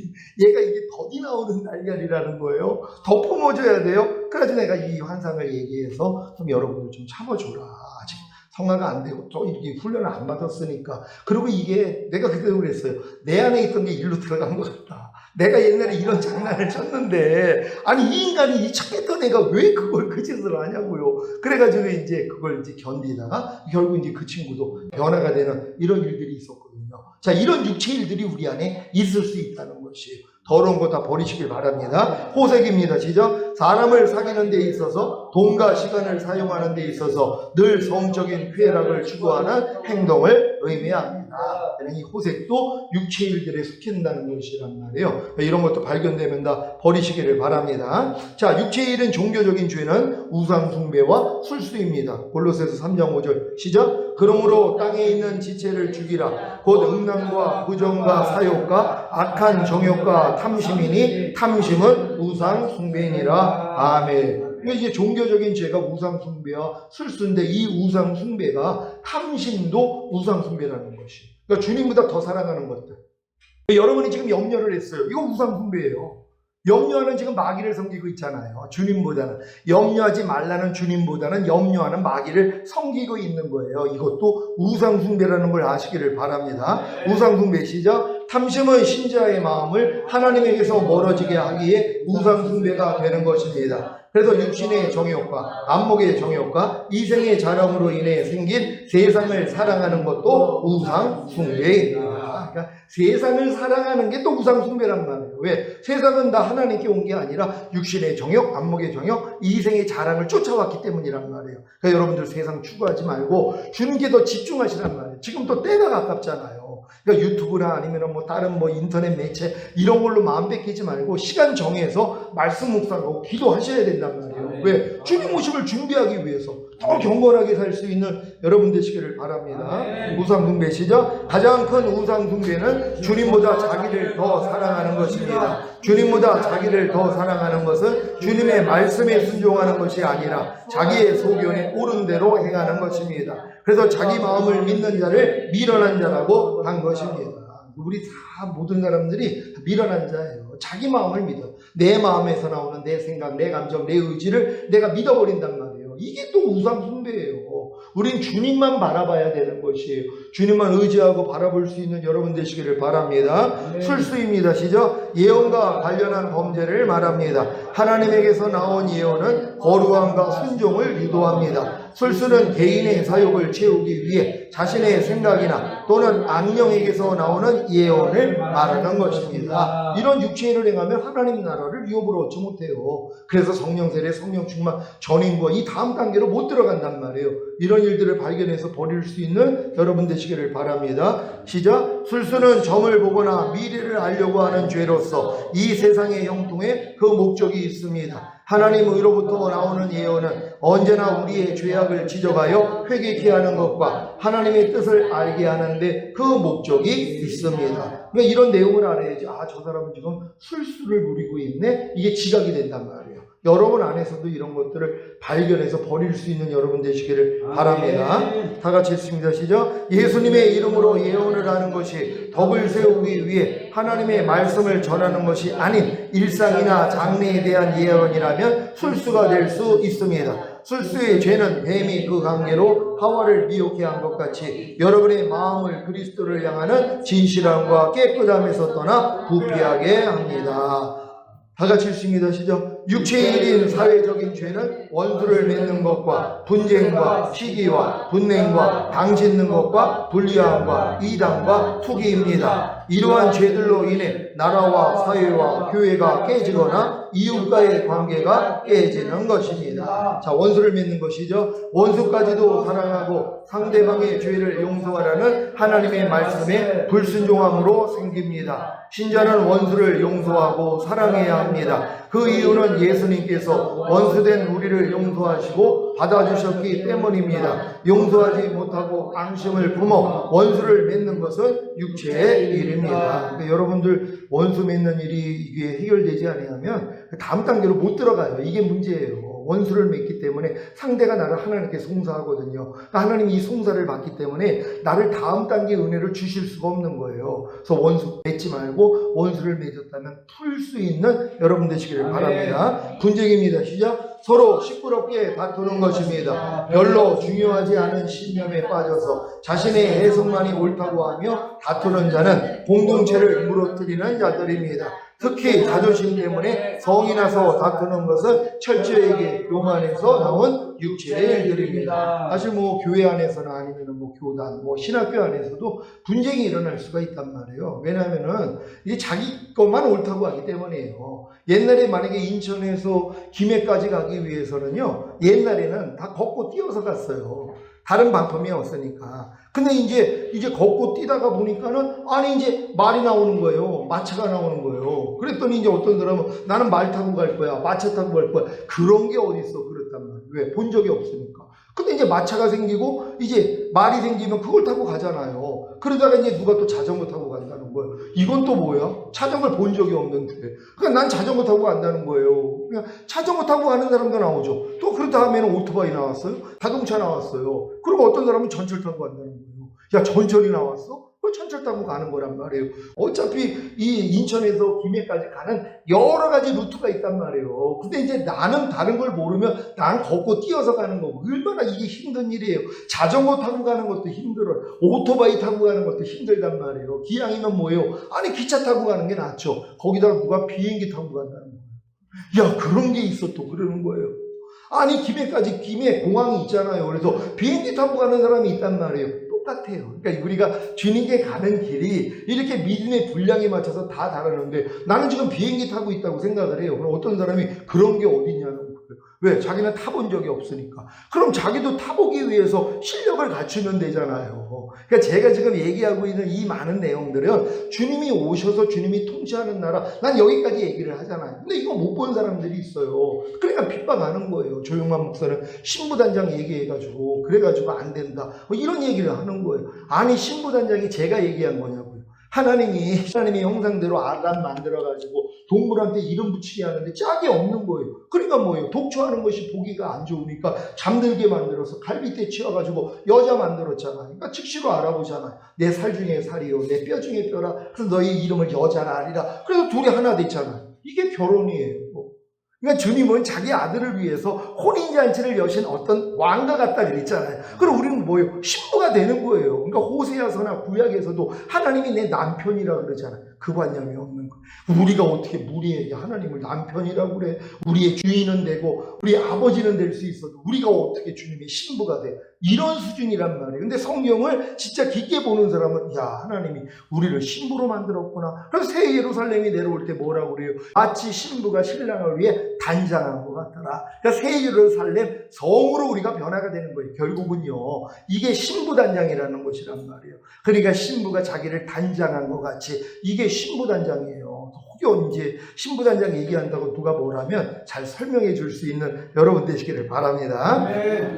얘가 이게 덧이 나오는 달걀이라는 거예요. 더 품어줘야 돼요. 그래서 내가 이 환상을 얘기해서 좀 여러분들 좀 참아줘라. 아직 성화가 안 되고 또 이렇게 훈련을 안 받았으니까. 그리고 이게 내가 그때 그랬어요. 내 안에 있던 게 일로 들어간 것 같다. 내가 옛날에 이런 장난을 쳤는데 아니 이 인간이 이 착했던 애가 왜 그걸 그 짓을 하냐고요. 그래가지고 이제 그걸 이제 견디다가 결국 이제 그 친구도 변화가 되는 이런 일들이 있었거든요. 자, 이런 육체 일들이 우리 안에 있을 수 있다는 것이에요. 더러운 거 다 버리시길 바랍니다. 호색입니다. 시작. 사람을 사귀는 데 있어서 돈과 시간을 사용하는 데 있어서 늘 성적인 쾌락을 추구하는 행동을 의미합니다. 이 호색도 육체의 일들에 속힌다는 것이란 말이에요. 이런 것도 발견되면 다 버리시기를 바랍니다. 자, 육체의 일은 종교적인 죄는 우상 숭배와 술수입니다. 골로새서 3장 5절 시작. 그러므로 땅에 있는 지체를 죽이라. 곧 음란과 부정과 사욕과 악한 정욕과 탐심이니 탐심은 우상 숭배니라. 아멘. 그러니까 이제 종교적인 죄가 우상 숭배와 술수인데 이 우상 숭배가 탐심도 우상 숭배라는 것이. 그러니까 주님보다 더 사랑하는 것들. 여러분이 지금 염려를 했어요. 이거 우상 숭배예요. 염려하는 지금 마귀를 섬기고 있잖아요. 주님보다는. 염려하지 말라는 주님보다는 염려하는 마귀를 섬기고 있는 거예요. 이것도 우상숭배라는 걸 아시기를 바랍니다. 우상숭배 시작. 탐심은 신자의 마음을 하나님에게서 멀어지게 하기에 우상숭배가 되는 것입니다. 그래서 육신의 정욕과 안목의 정욕과 이생의 자랑으로 인해 생긴 세상을 사랑하는 것도 우상숭배입니다. 그러니까 세상을 사랑하는 게 또 우상숭배란 말이에요. 왜? 세상은 다 하나님께 온 게 아니라 육신의 정욕, 안목의 정욕, 이생의 자랑을 쫓아왔기 때문이란 말이에요. 그러니까 여러분들 세상 추구하지 말고 주님께 더 집중하시란 말이에요. 지금 또 때가 가깝잖아요. 그러니까 유튜브나 아니면 뭐 다른 뭐 인터넷 매체 이런 걸로 마음 뺏기지 말고 시간 정해서 말씀 묵상하고 기도하셔야 된단 말이에요. 왜? 주님 오심을 준비하기 위해서 더 경건하게 살 수 있는 여러분 되시기를 바랍니다. 우상숭배 시작. 가장 큰 우상숭배는 주님보다 자기를 더 사랑하는 것입니다. 주님보다 자기를 더 사랑하는 것은 주님의 말씀에 순종하는 것이 아니라 자기의 소견에 옳은 대로 행하는 것입니다. 그래서 자기 마음을 믿는 자를 미련한 자라고 한 것입니다. 우리 다 모든 사람들이 미련한 자예요. 자기 마음을 믿어. 내 마음에서 나오는 내 생각, 내 감정, 내 의지를 내가 믿어버린단 말이에요. 이게 또 우상숭배예요. 우린 주님만 바라봐야 되는 것이에요. 주님만 의지하고 바라볼 수 있는 여러분 되시기를 바랍니다. 술수입니다. 시작. 예언과 관련한 범죄를 말합니다. 하나님에게서 나온 예언은 거루함과 순종을 유도합니다. 술수는 개인의 사욕을 채우기 위해 자신의 생각이나 또는 악령에게서 나오는 예언을 말하는 것입니다. 이런 육체일을 행하면 하나님 나라를 유업으로 얻지 못해요. 그래서 성령 세례, 성령 충만, 전인과 이 다음 단계로 못 들어간단 말이에요. 이런 일들을 발견해서 버릴 수 있는 여러분 되시기를 바랍니다. 시작. 술수는 점을 보거나 미래를 알려고 하는 죄로서 이 세상의 형통에 그 목적이 있습니다. 하나님으로부터 나오는 예언은 언제나 우리의 죄악을 지적하여 회개케 하는 것과 하나님의 뜻을 알게 하는데 그 목적이 있습니다. 그러니까 이런 내용을 알아야지. 아, 저 사람은 지금 술수를 부리고 있네. 이게 지각이 된단 말이에요. 여러분 안에서도 이런 것들을 발견해서 버릴 수 있는 여러분 되시기를 바랍니다. 다 같이 읽습니다. 시작. 예수님의 이름으로 예언을 하는 것이 덕을 세우기 위해 하나님의 말씀을 전하는 것이 아닌 일상이나 장래에 대한 예언이라면 술수가 될 수 있습니다. 술수의 죄는 뱀이 그 관계로 하와를 미혹해 한 것 같이 여러분의 마음을 그리스도를 향하는 진실함과 깨끗함에서 떠나 부패하게 합니다. 다 같이 읽습니다. 시작. 육체의 일인 사회적인 죄는 원수를 맺는 것과 분쟁과 시기와 분냉과 당짓는 것과 불리함과 이단과 투기입니다. 이러한 죄들로 인해 나라와 사회와 교회가 깨지거나 이웃과의 관계가 깨지는 것입니다. 자, 원수를 맺는 것이죠. 원수까지도 사랑하고 상대방의 죄를 용서하라는 하나님의 말씀에 불순종함으로 생깁니다. 신자는 원수를 용서하고 사랑해야 합니다. 그 이유는 예수님께서 원수된 우리를 용서하시고 받아주셨기 때문입니다. 용서하지 못하고 앙심을 품어 원수를 맺는 것은 육체의 일입니다. 그러니까 여러분들 원수 맺는 일이 이게 해결되지 않으면 다음 단계로 못 들어가요. 이게 문제예요. 원수를 맺기 때문에 상대가 나를 하나님께 송사하거든요. 그러니까 하나님이 이 송사를 받기 때문에 나를 다음 단계 은혜를 주실 수가 없는 거예요. 그래서 원수 맺지 말고 원수를 맺었다면 풀 수 있는 여러분 되시기를 바랍니다. 분쟁입니다. 시작. 서로 시끄럽게 다투는 것입니다. 별로 중요하지 않은 신념에 빠져서 자신의 해석만이 옳다고 하며 다투는 자는 공동체를 무너뜨리는 자들입니다. 특히 자존심 때문에 성이 나서 다투는 것은 철저하게 교만에서 나온 육체의 일들입니다. 사실 뭐 교회 안에서나 아니면 뭐 교단, 뭐 신학교 안에서도 분쟁이 일어날 수가 있단 말이에요. 왜냐하면은 이게 자기 것만 옳다고 하기 때문이에요. 옛날에 만약에 인천에서 김해까지 가기 위해서는요, 옛날에는 다 걷고 뛰어서 갔어요. 다른 방법이 없으니까. 근데 이제 걷고 뛰다가 보니까는, 아니, 이제 말이 나오는 거예요. 마차가 나오는 거예요. 그랬더니 이제 어떤 사람은 나는 말 타고 갈 거야. 마차 타고 갈 거야. 그런 게 어딨어. 그랬단 말이에요. 왜? 본 적이 없으니까. 근데 이제 마차가 생기고, 이제 말이 생기면 그걸 타고 가잖아요. 그러다가 이제 누가 또 자전거 타고 간다는 거예요. 이건 또 뭐야? 자전거를 본 적이 없는데. 그러니까 난 자전거 타고 간다는 거예요. 그러니까 자전거 타고 가는 사람도 나오죠. 또 그 다음에는 오토바이 나왔어요. 자동차 나왔어요. 그리고 어떤 사람은 전철 타고 간다는 거예요. 야, 전철이 나왔어? 그 전철 타고 가는 거란 말이에요. 어차피 이 인천에서 김해까지 가는 여러 가지 루트가 있단 말이에요. 근데 이제 나는 다른 걸 모르면 난 걷고 뛰어서 가는 거고, 얼마나 이게 힘든 일이에요. 자전거 타고 가는 것도 힘들어요. 오토바이 타고 가는 것도 힘들단 말이에요. 기왕이면 뭐예요? 아니, 기차 타고 가는 게 낫죠. 거기다가 누가 비행기 타고 간다는 거예요. 야, 그런 게 있어 또 그러는 거예요. 아니, 김해까지, 김해 공항이 있잖아요. 그래서 비행기 타고 가는 사람이 있단 말이에요. 똑같아요. 그러니까 우리가 주님께 가는 길이 이렇게 믿음의 분량에 맞춰서 다 다르는데, 나는 지금 비행기 타고 있다고 생각을 해요. 그럼 어떤 사람이 그런 게 어딨냐는 거예요. 왜? 자기는 타본 적이 없으니까. 그럼 자기도 타보기 위해서 실력을 갖추면 되잖아요. 그러니까 제가 지금 얘기하고 있는 이 많은 내용들은 주님이 오셔서 주님이 통치하는 나라, 난 여기까지 얘기를 하잖아요. 근데 이거 못 본 사람들이 있어요. 그러니까 핍박하는 거예요. 조용만 목사는 신부단장 얘기해가지고, 그래가지고 안 된다, 뭐 이런 얘기를 하는 거예요. 아니, 신부단장이 제가 얘기한 거냐고요. 하나님이 형상대로 아담 만들어가지고 동물한테 이름 붙이게 하는데 짝이 없는 거예요. 그러니까 뭐예요? 독초하는 것이 보기가 안 좋으니까 잠들게 만들어서 갈빗대 치워가지고 여자 만들었잖아요. 그러니까 즉시로 알아보잖아요. 내 살 중에 살이요, 내 뼈 중에 뼈라. 그래서 너희 이름을 여자라 하리라. 그래서 둘이 하나 됐잖아요. 이게 결혼이에요. 그러니까 주님은 자기 아들을 위해서 혼인잔치를 여신 어떤 왕과 같다 그랬잖아요. 그럼 우리는 뭐예요? 신부가 되는 거예요. 그러니까 호세아서나 구약에서도 하나님이 내 남편이라고 그러잖아요. 그 관념이 없는 거예요. 우리가 어떻게 우리에게 하나님을 남편이라고 그래? 우리의 주인은 되고 우리 아버지는 될 수 있어도 우리가 어떻게 주님의 신부가 돼? 이런 수준이란 말이에요. 근데 성경을 진짜 깊게 보는 사람은, 야, 하나님이 우리를 신부로 만들었구나. 그래서 새 예루살렘이 내려올 때 뭐라고 그래요? 마치 신부가 신랑을 위해 단장한 것 같더라. 그러니까 새 예루살렘 성으로 우리가 변화가 되는 거예요. 결국은요, 이게 신부 단장이라는 것이란 말이에요. 그러니까 신부가 자기를 단장한 것 같이 이게 신부 단장이에요. 혹여 이제 신부 단장 얘기한다고 누가 뭐라면 잘 설명해 줄 수 있는 여러분 되시기를 바랍니다.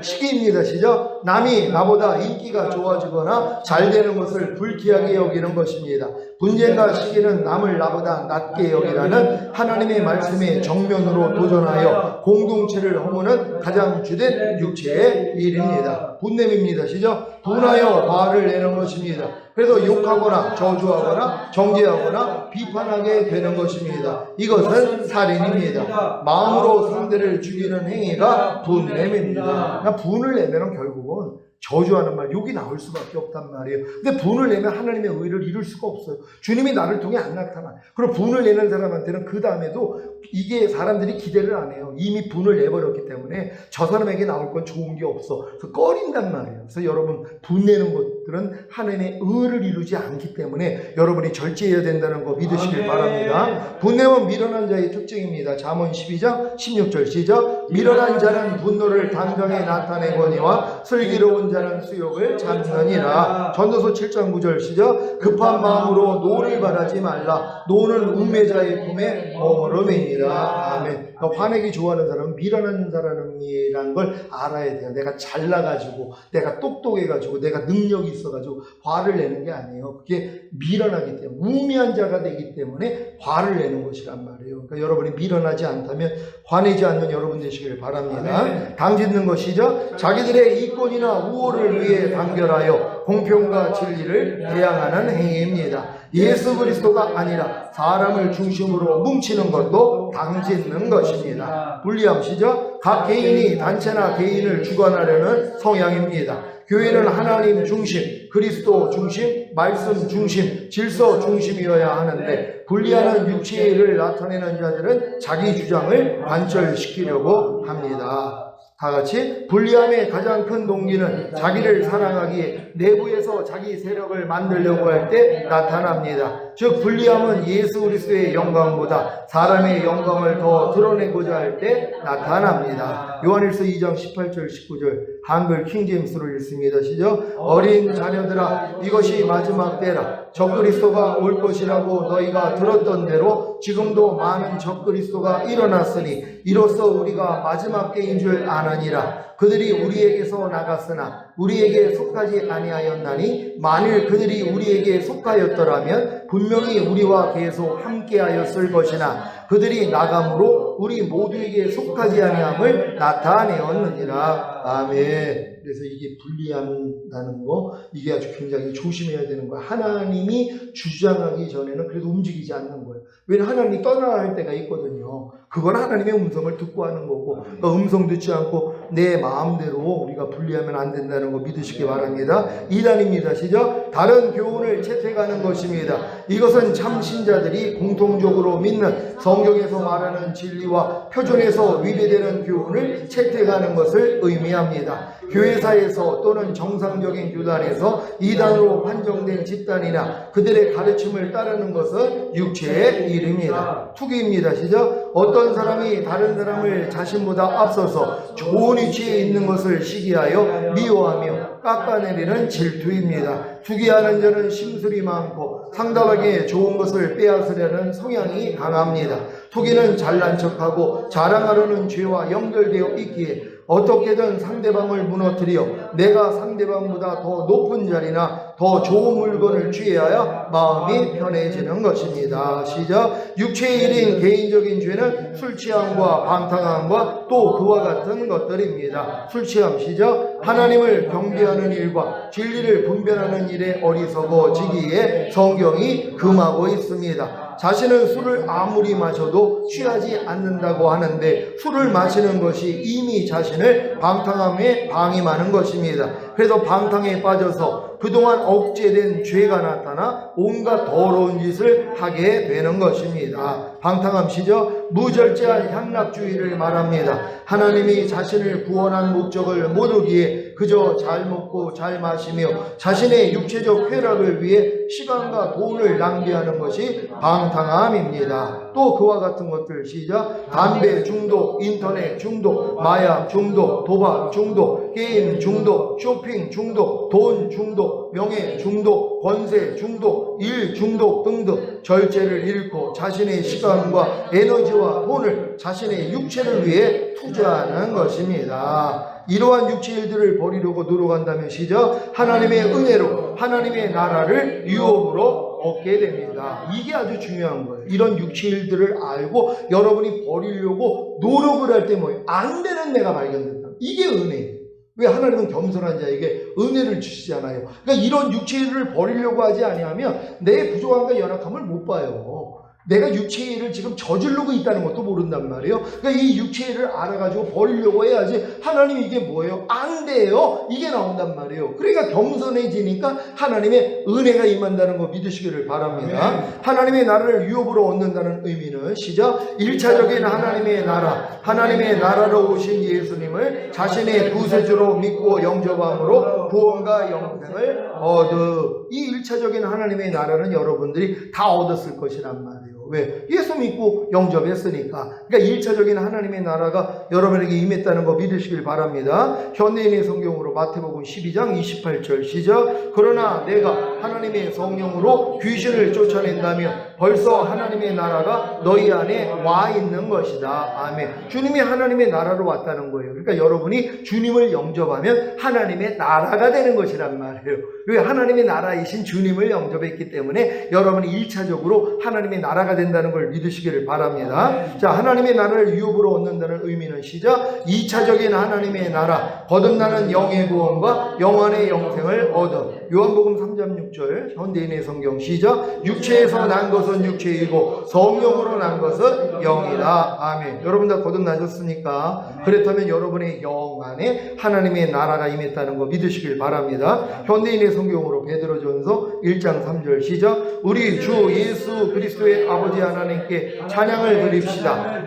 시기입니다. 시작. 남이 나보다 인기가 좋아지거나 잘 되는 것을 불쾌하게 여기는 것입니다. 분쟁과 시기는 남을 나보다 낮게 여기라는 하나님의 말씀에 정면으로 도전하여 공동체를 허무는 가장 주된 육체의 일입니다. 분냄입니다. 시작. 분하여 화를 내는 것입니다. 그래서 욕하거나 저주하거나 정죄하거나 비판하게 되는 것입니다. 이것은 살인입니다. 마음으로 상대를 죽이는 행위가 분냄입니다. 그러니까 분을 내면 결국은 저주하는 말, 욕이 나올 수밖에 없단 말이에요. 근데 분을 내면 하나님의 의를 이룰 수가 없어요. 주님이 나를 통해 안 나타나요. 그리고 분을 내는 사람한테는 그 다음에도 이게 사람들이 기대를 안 해요. 이미 분을 내버렸기 때문에 저 사람에게 나올 건 좋은 게 없어. 그래서 꺼린단 말이에요. 그래서 여러분, 분 내는 것들은 하나님의 의를 이루지 않기 때문에 여러분이 절제해야 된다는 거 믿으시길 바랍니다. 분내면 미련한 자의 특징입니다. 잠언 12장 16절 시작. 미련한 자는 분노를 당장에 나타내거니와 슬기로운 자는 수욕을 참느니라. 전도서 7장 9절 시작. 급한 마음으로 노를 바라지 말라. 노는 음매자의 품에 머무름이니라. 아멘. 화내기 좋아하는 사람은 미련한 사람이라는 걸 알아야 돼요. 내가 잘나가지고, 내가 똑똑해가지고, 내가 능력이 있어가지고 화를 내는 게 아니에요. 그게 미련하기 때문에, 우매한 자가 되기 때문에 화를 내는 것이란 말이에요. 그러니까 여러분이 미련하지 않다면 화내지 않는 여러분 되시길 바랍니다. 당짓는 것이죠. 자기들의 이권이나 우호를 위해 단결하여 공평과 진리를 대항하는 행위입니다. 예수 그리스도가 아니라 사람을 중심으로 뭉치는 것도 당짓는 것입니다. 분리함시죠. 각 개인이 단체나 개인을 주관하려는 성향입니다. 교회는 하나님 중심, 그리스도 중심, 말씀 중심, 질서 중심이어야 하는데 분리하는 육체의 일을 나타내는 자들은 자기 주장을 관철시키려고 합니다. 다 같이 불리함의 가장 큰 동기는 자기를 사랑하기에 내부에서 자기 세력을 만들려고 할 때 나타납니다. 즉 불리함은 예수 그리스도의 영광보다 사람의 영광을 더 드러내고자 할 때 나타납니다. 요한일서 2장 18절 19절 한글 킹제임스로 읽습니다. 시작. 어린 자녀들아 이것이 마지막 때라. 적그리스도가 올 것이라고 너희가 들었던 대로 지금도 많은 적그리스도가 일어났으니 이로써 우리가 마지막 때인 줄 아느니라. 그들이 우리에게서 나갔으나 우리에게 속하지 아니하였나니 만일 그들이 우리에게 속하였더라면 분명히 우리와 계속 함께하였을 것이나 그들이 나감으로 우리 모두에게 속하지 아니함을 나타내었느니라. 아멘. 그래서 이게 분리한다는 거, 이게 아주 굉장히 조심해야 되는 거야. 하나님이 주장하기 전에는 그래도 움직이지 않는 거예요. 왜냐하면 하나님이 떠나야 할 때가 있거든요. 그건 하나님의 음성을 듣고 하는 거고, 그 음성 듣지 않고 내 마음대로 우리가 분리하면 안 된다는 거 믿으시기 바랍니다. 2단입니다. 시작. 다른 교훈을 채택하는 것입니다. 이것은 참 신자들이 공통적으로 믿는 성경에서 말하는 진리와 표준에서 위배되는 교훈을 채택하는 것을 의미합니다. 교회사에서 또는 정상적인 교단에서 이단으로 판정된 집단이나 그들의 가르침을 따르는 것은 육체의 일입니다. 투기입니다. 시작. 어떤 사람이 다른 사람을 자신보다 앞서서 좋은 위치에 있는 것을 시기하여 미워하며 깎아내리는 질투입니다. 투기하는 자는 심술이 많고 상당하게 좋은 것을 빼앗으려는 성향이 강합니다. 투기는 잘난 척하고 자랑하려는 죄와 연결되어 있기에 어떻게든 상대방을 무너뜨려 내가 상대방보다 더 높은 자리나 더 좋은 물건을 취해야 마음이 편해지는 것입니다. 시작. 육체의 일인 개인적인 죄는 술 취함과 방탕함과 또 그와 같은 것들입니다. 술 취함. 시작. 하나님을 경배하는 일과 진리를 분별하는 일에 어리석어지기에 성경이 금하고 있습니다. 자신은 술을 아무리 마셔도 취하지 않는다고 하는데 술을 마시는 것이 이미 자신을 방탕함에 방임하는 것입니다. 그래서 방탕에 빠져서 그동안 억제된 죄가 나타나 온갖 더러운 짓을 하게 되는 것입니다. 방탕함. 시죠. 무절제한 향락주의를 말합니다. 하나님이 자신을 구원한 목적을 모르기에 그저 잘 먹고 잘 마시며 자신의 육체적 쾌락을 위해 시간과 돈을 낭비하는 것이 방탕함입니다. 또 그와 같은 것들. 시작. 담배 중독, 인터넷 중독, 마약 중독, 도박 중독, 게임 중독, 쇼핑 중독, 돈 중독, 명예 중독, 권세 중독, 일 중독 등등 절제를 잃고 자신의 시간과 에너지와 돈을 자신의 육체를 위해 투자하는 것입니다. 이러한 육체 일들을 버리려고 노력한다면 시작. 하나님의 은혜로 하나님의 나라를 유업으로 얻게 됩니다. 이게 아주 중요한 거예요. 이런 육체 일들을 알고 여러분이 버리려고 노력을 할 때 뭐예요? 안 되는 내가 발견된다. 이게 은혜예요. 왜? 하나님은 겸손한 자에게 은혜를 주시잖아요. 그러니까 이런 육체 일을 버리려고 하지 아니하면 내 부족함과 연약함을 못 봐요. 내가 육체의 일을 지금 저지르고 있다는 것도 모른단 말이에요. 그러니까 이 육체의 일을 알아가지고 버리려고 해야지. 하나님 이게 뭐예요? 안 돼요. 이게 나온단 말이에요. 그러니까 겸손해지니까 하나님의 은혜가 임한다는 거 믿으시기를 바랍니다. 하나님의 나라를 유업으로 얻는다는 의미는 시작. 1차적인 하나님의 나라, 하나님의 나라로 오신 예수님을 자신의 구세주로 믿고 영접함으로 구원과 영생을 얻어. 이 1차적인 하나님의 나라는 여러분들이 다 얻었을 것이란 말이에요. 왜? 예수 믿고 영접했으니까. 그러니까 1차적인 하나님의 나라가 여러분에게 임했다는 거 믿으시길 바랍니다. 현대인의 성경으로 마태복음 12장 28절 시작. 그러나 내가 하나님의 성령으로 귀신을 쫓아낸다면 벌써 하나님의 나라가 너희 안에 와 있는 것이다. 아멘. 주님이 하나님의 나라로 왔다는 거예요. 그러니까 여러분이 주님을 영접하면 하나님의 나라가 되는 것이란 말이에요. 왜? 하나님의 나라이신 주님을 영접했기 때문에 여러분이 1차적으로 하나님의 나라가 된다는 걸 믿으시기를 바랍니다. 자, 하나님의 나라를 유업으로 얻는다는 의미는 시작. 2차적인 하나님의 나라, 거듭나는 영의 구원과 영원의 영생을 얻어. 요한복음 3장 6절 현대인의 성경 시작. 육체에서 난 것은 육체이고 성령으로 난 것은 영이다. 아멘. 여러분 다 거듭나셨습니까? 그렇다면 여러분의 영 안에 하나님의 나라가 임했다는 거 믿으시길 바랍니다. 현대인의 성경으로 베드로전서 1장 3절 시작. 우리 주 예수 그리스도의 아버지 하나님께 찬양을 드립시다.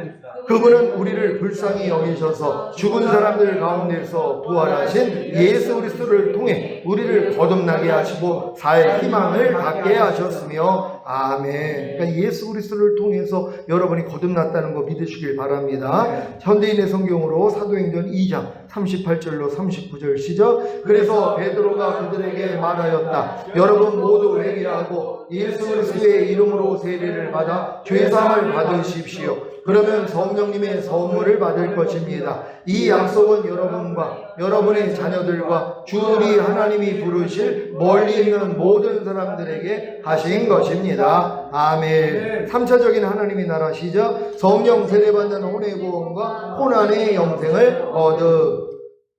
그분은 우리를 불쌍히 여기셔서 죽은 사람들 가운데서 부활하신 예수 그리스도를 통해 우리를 거듭나게 하시고 살 희망을 갖게 하셨으며 아멘. 그러니까 예수 그리스도를 통해서 여러분이 거듭났다는 거 믿으시길 바랍니다. 현대인의 성경으로 사도행전 2장 38절로 39절 시작. 그래서 베드로가 그들에게 말하였다. 여러분 모두 회개하고 예수 그리스도의 이름으로 세례를 받아 죄사함을 받으십시오. 그러면 성령님의 선물을 받을 것입니다. 이 약속은 여러분과 여러분의 자녀들과 주 우리 하나님이 부르실 멀리 있는 모든 사람들에게 하신 것입니다. 아멘. 3차적인 하나님의 나라 시작. 성령 세례받는 혼의 구원과 혼안의 영생을 얻으.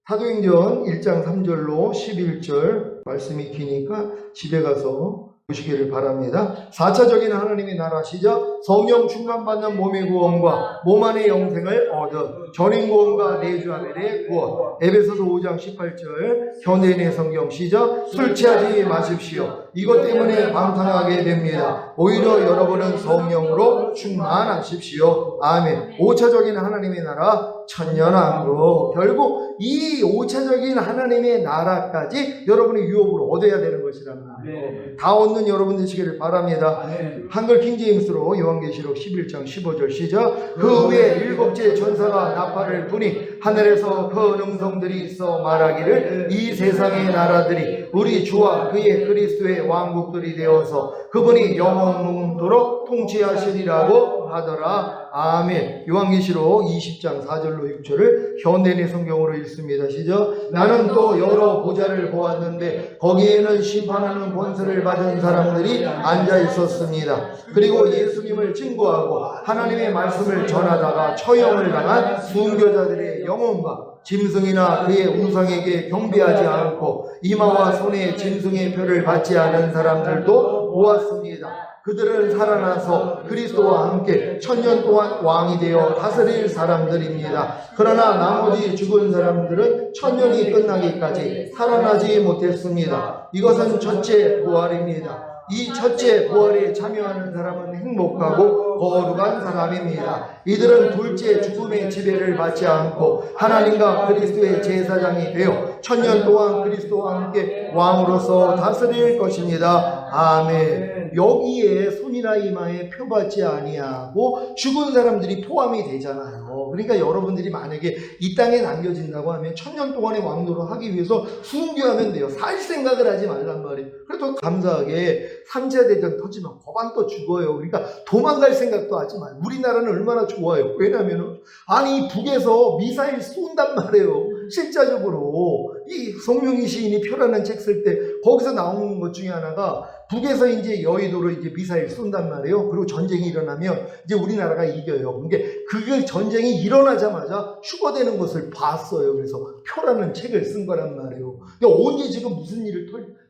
사도행전 1장 3절로 11절 말씀이 기니까 집에 가서 보시기를 바랍니다. 4차적인 하나님의 나라 시작. 성령 충만받는 몸의 구원과 몸 안의 영생을 얻어 전인 구원과 내주하멜의 구원. 에베소서 5장 18절 현대인의 성경 시작. 술 취하지 마십시오. 이것 때문에 방탕하게 됩니다. 오히려 여러분은 성령으로 충만하십시오. 아멘. 5차적인 하나님의 나라 천년왕국. 결국 이 5차적인 하나님의 나라까지 여러분의 유업으로 얻어야 되는 것이라는 거예요. 다 얻는 여러분 되시기를 바랍니다. 한글 킹제임스로 요한계시록 11장 15절 시작. 그 후에 일곱째 천사가 나팔을 부니 하늘에서 큰 음성들이 있어 말하기를 이 세상의 나라들이 우리 주와 그의 그리스도의 왕국들이 되어서 그분이 영원토록 통치하시리라고 하더라. 아멘. 요한계시록 20장 4절로 6절을 현대인의 성경으로 읽습니다. 시작. 나는 또 여러 보좌를 보았는데 거기에는 심판하는 권세를 받은 사람들이 앉아 있었습니다. 그리고 예수님을 증거하고 하나님의 말씀을 전하다가 처형을 당한 순교자들의 영혼과 짐승이나 그의 우상에게 경배하지 않고 이마와 손에 짐승의 표를 받지 않은 사람들도 보았습니다. 그들은 살아나서 그리스도와 함께 천년 동안 왕이 되어 다스릴 사람들입니다. 그러나 나머지 죽은 사람들은 천년이 끝나기까지 살아나지 못했습니다. 이것은 첫째 부활입니다. 이 첫째 부활에 참여하는 사람은 행복하고 거룩한 사람입니다. 이들은 둘째 죽음의 지배를 받지 않고 하나님과 그리스도의 제사장이 되어 천년 동안 그리스도와 함께 왕으로서 다스릴 것입니다. 아멘. 여기에 손이나 이마에 표받지 아니하고 죽은 사람들이 포함이 되잖아요. 그러니까 여러분들이 만약에 이 땅에 남겨진다고 하면 천년 동안의 왕노를 하기 위해서 순교하면 돼요. 살 생각을 하지 말란 말이에요. 그래도 감사하게 3차 대전 터지면 거반 또 죽어요. 그러니까 도망갈 생각도 하지 마요. 우리나라는 얼마나 좋아요. 왜냐하면 아니 북에서 미사일 쏜단 말이에요. 실제적으로 이 송영희 시인이 표라는 책 쓸 때 거기서 나오는 것 중에 하나가 북에서 이제 여의도로 이제 미사일 쏜단 말이에요. 그리고 전쟁이 일어나면 이제 우리나라가 이겨요. 그러니까 그 전쟁이 일어나자마자 휴거되는 것을 봤어요. 그래서 표라는 책을 쓴 거란 말이에요. 그러니까 언제 지금 무슨 일을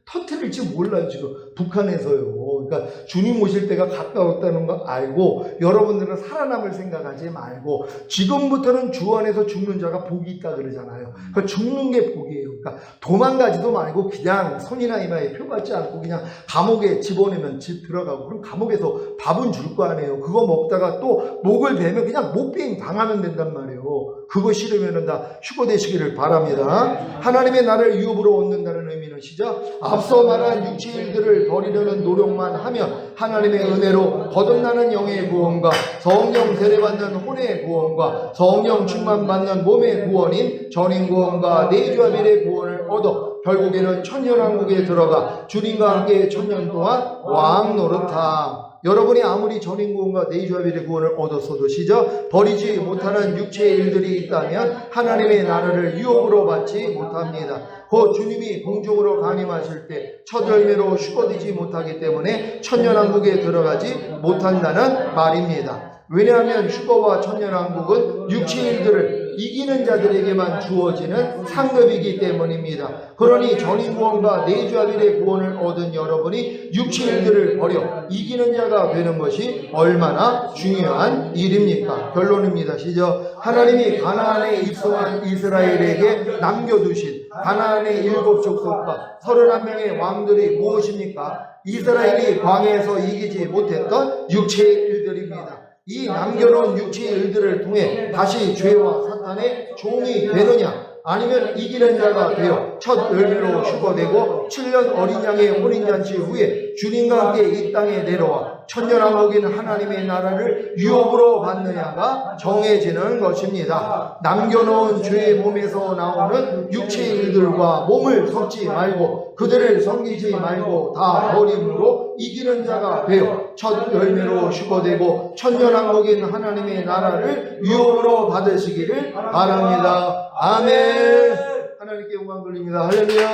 터뜨릴지 몰라요. 지금 북한에서요. 그러니까 주님 오실 때가 가까웠다는 거 알고 여러분들은 살아남을 생각하지 말고 지금부터는 주 안에서 죽는 자가 복이 있다 그러잖아요. 그러니까 죽는 게 복이에요. 그러니까 도망가지도 말고 그냥 손이나 이마에 표 받지 않고 그냥 감옥에 집어넣으면 집 들어가고 그럼 감옥에서 밥은 줄 거 아니에요. 그거 먹다가 또 목을 베면 그냥 목베임 당하면 된단 말이에요. 그거 싫으면 다 휴거되시기를 바랍니다. 하나님의 나를 유업으로 얻는다는 의미는 시작. 앞서 말한 육체의 일들을 버리려는 노력만 하면 하나님의 은혜로 거듭나는 영의 구원과 성령 세례받는 혼의 구원과 성령 충만받는 몸의 구원인 전인 구원과 내주하멜의 구원을 얻어 결국에는 천년왕국에 들어가 주님과 함께 천년 동안 왕 노릇함. 여러분이 아무리 전인구원과 내주하멜의 구원을 얻었어도 시작 버리지 못하는 육체의 일들이 있다면 하나님의 나라를 유업으로 받지 못합니다. 곧 주님이 공중으로 강림하실 때 첫 열매로 휴거되지 못하기 때문에 천년왕국에 들어가지 못한다는 말입니다. 왜냐하면 휴거와 천년왕국은 육체의 일들을 이기는 자들에게만 주어지는 상급이기 때문입니다. 그러니 전인구원과 내주하멜의 구원을 얻은 여러분이 육체의 일들을 버려 이기는 자가 되는 것이 얼마나 중요한 일입니까? 결론입니다. 시작. 하나님이 가나안에 입성한 이스라엘에게 남겨두신 가나안의 7 족속과 31명의 왕들이 무엇입니까? 이스라엘이 광야에서 이기지 못했던 육체의 일들입니다. 이 남겨놓은 육체의 일들을 통해 다시 죄와 사탄의 종이 되느냐, 아니면 이기는 자가 되어 첫 열매로 휴거되고 7년 어린 양의 혼인잔치 후에 주님과 함께 이 땅에 내려와 천년왕국인 하나님의 나라를 유업으로 받느냐가 정해지는 것입니다. 남겨놓은 죄의 몸에서 나오는 육체의 일들과 몸을 섞지 말고 그들을 섬기지 말고 다 버림으로 이기는 자가 되어 첫 열매로 휴거되고 천년왕국인 하나님의 나라를 유업으로 받으시기를 바랍니다. 아멘. 하나님께 영광 돌립니다. 할렐루야.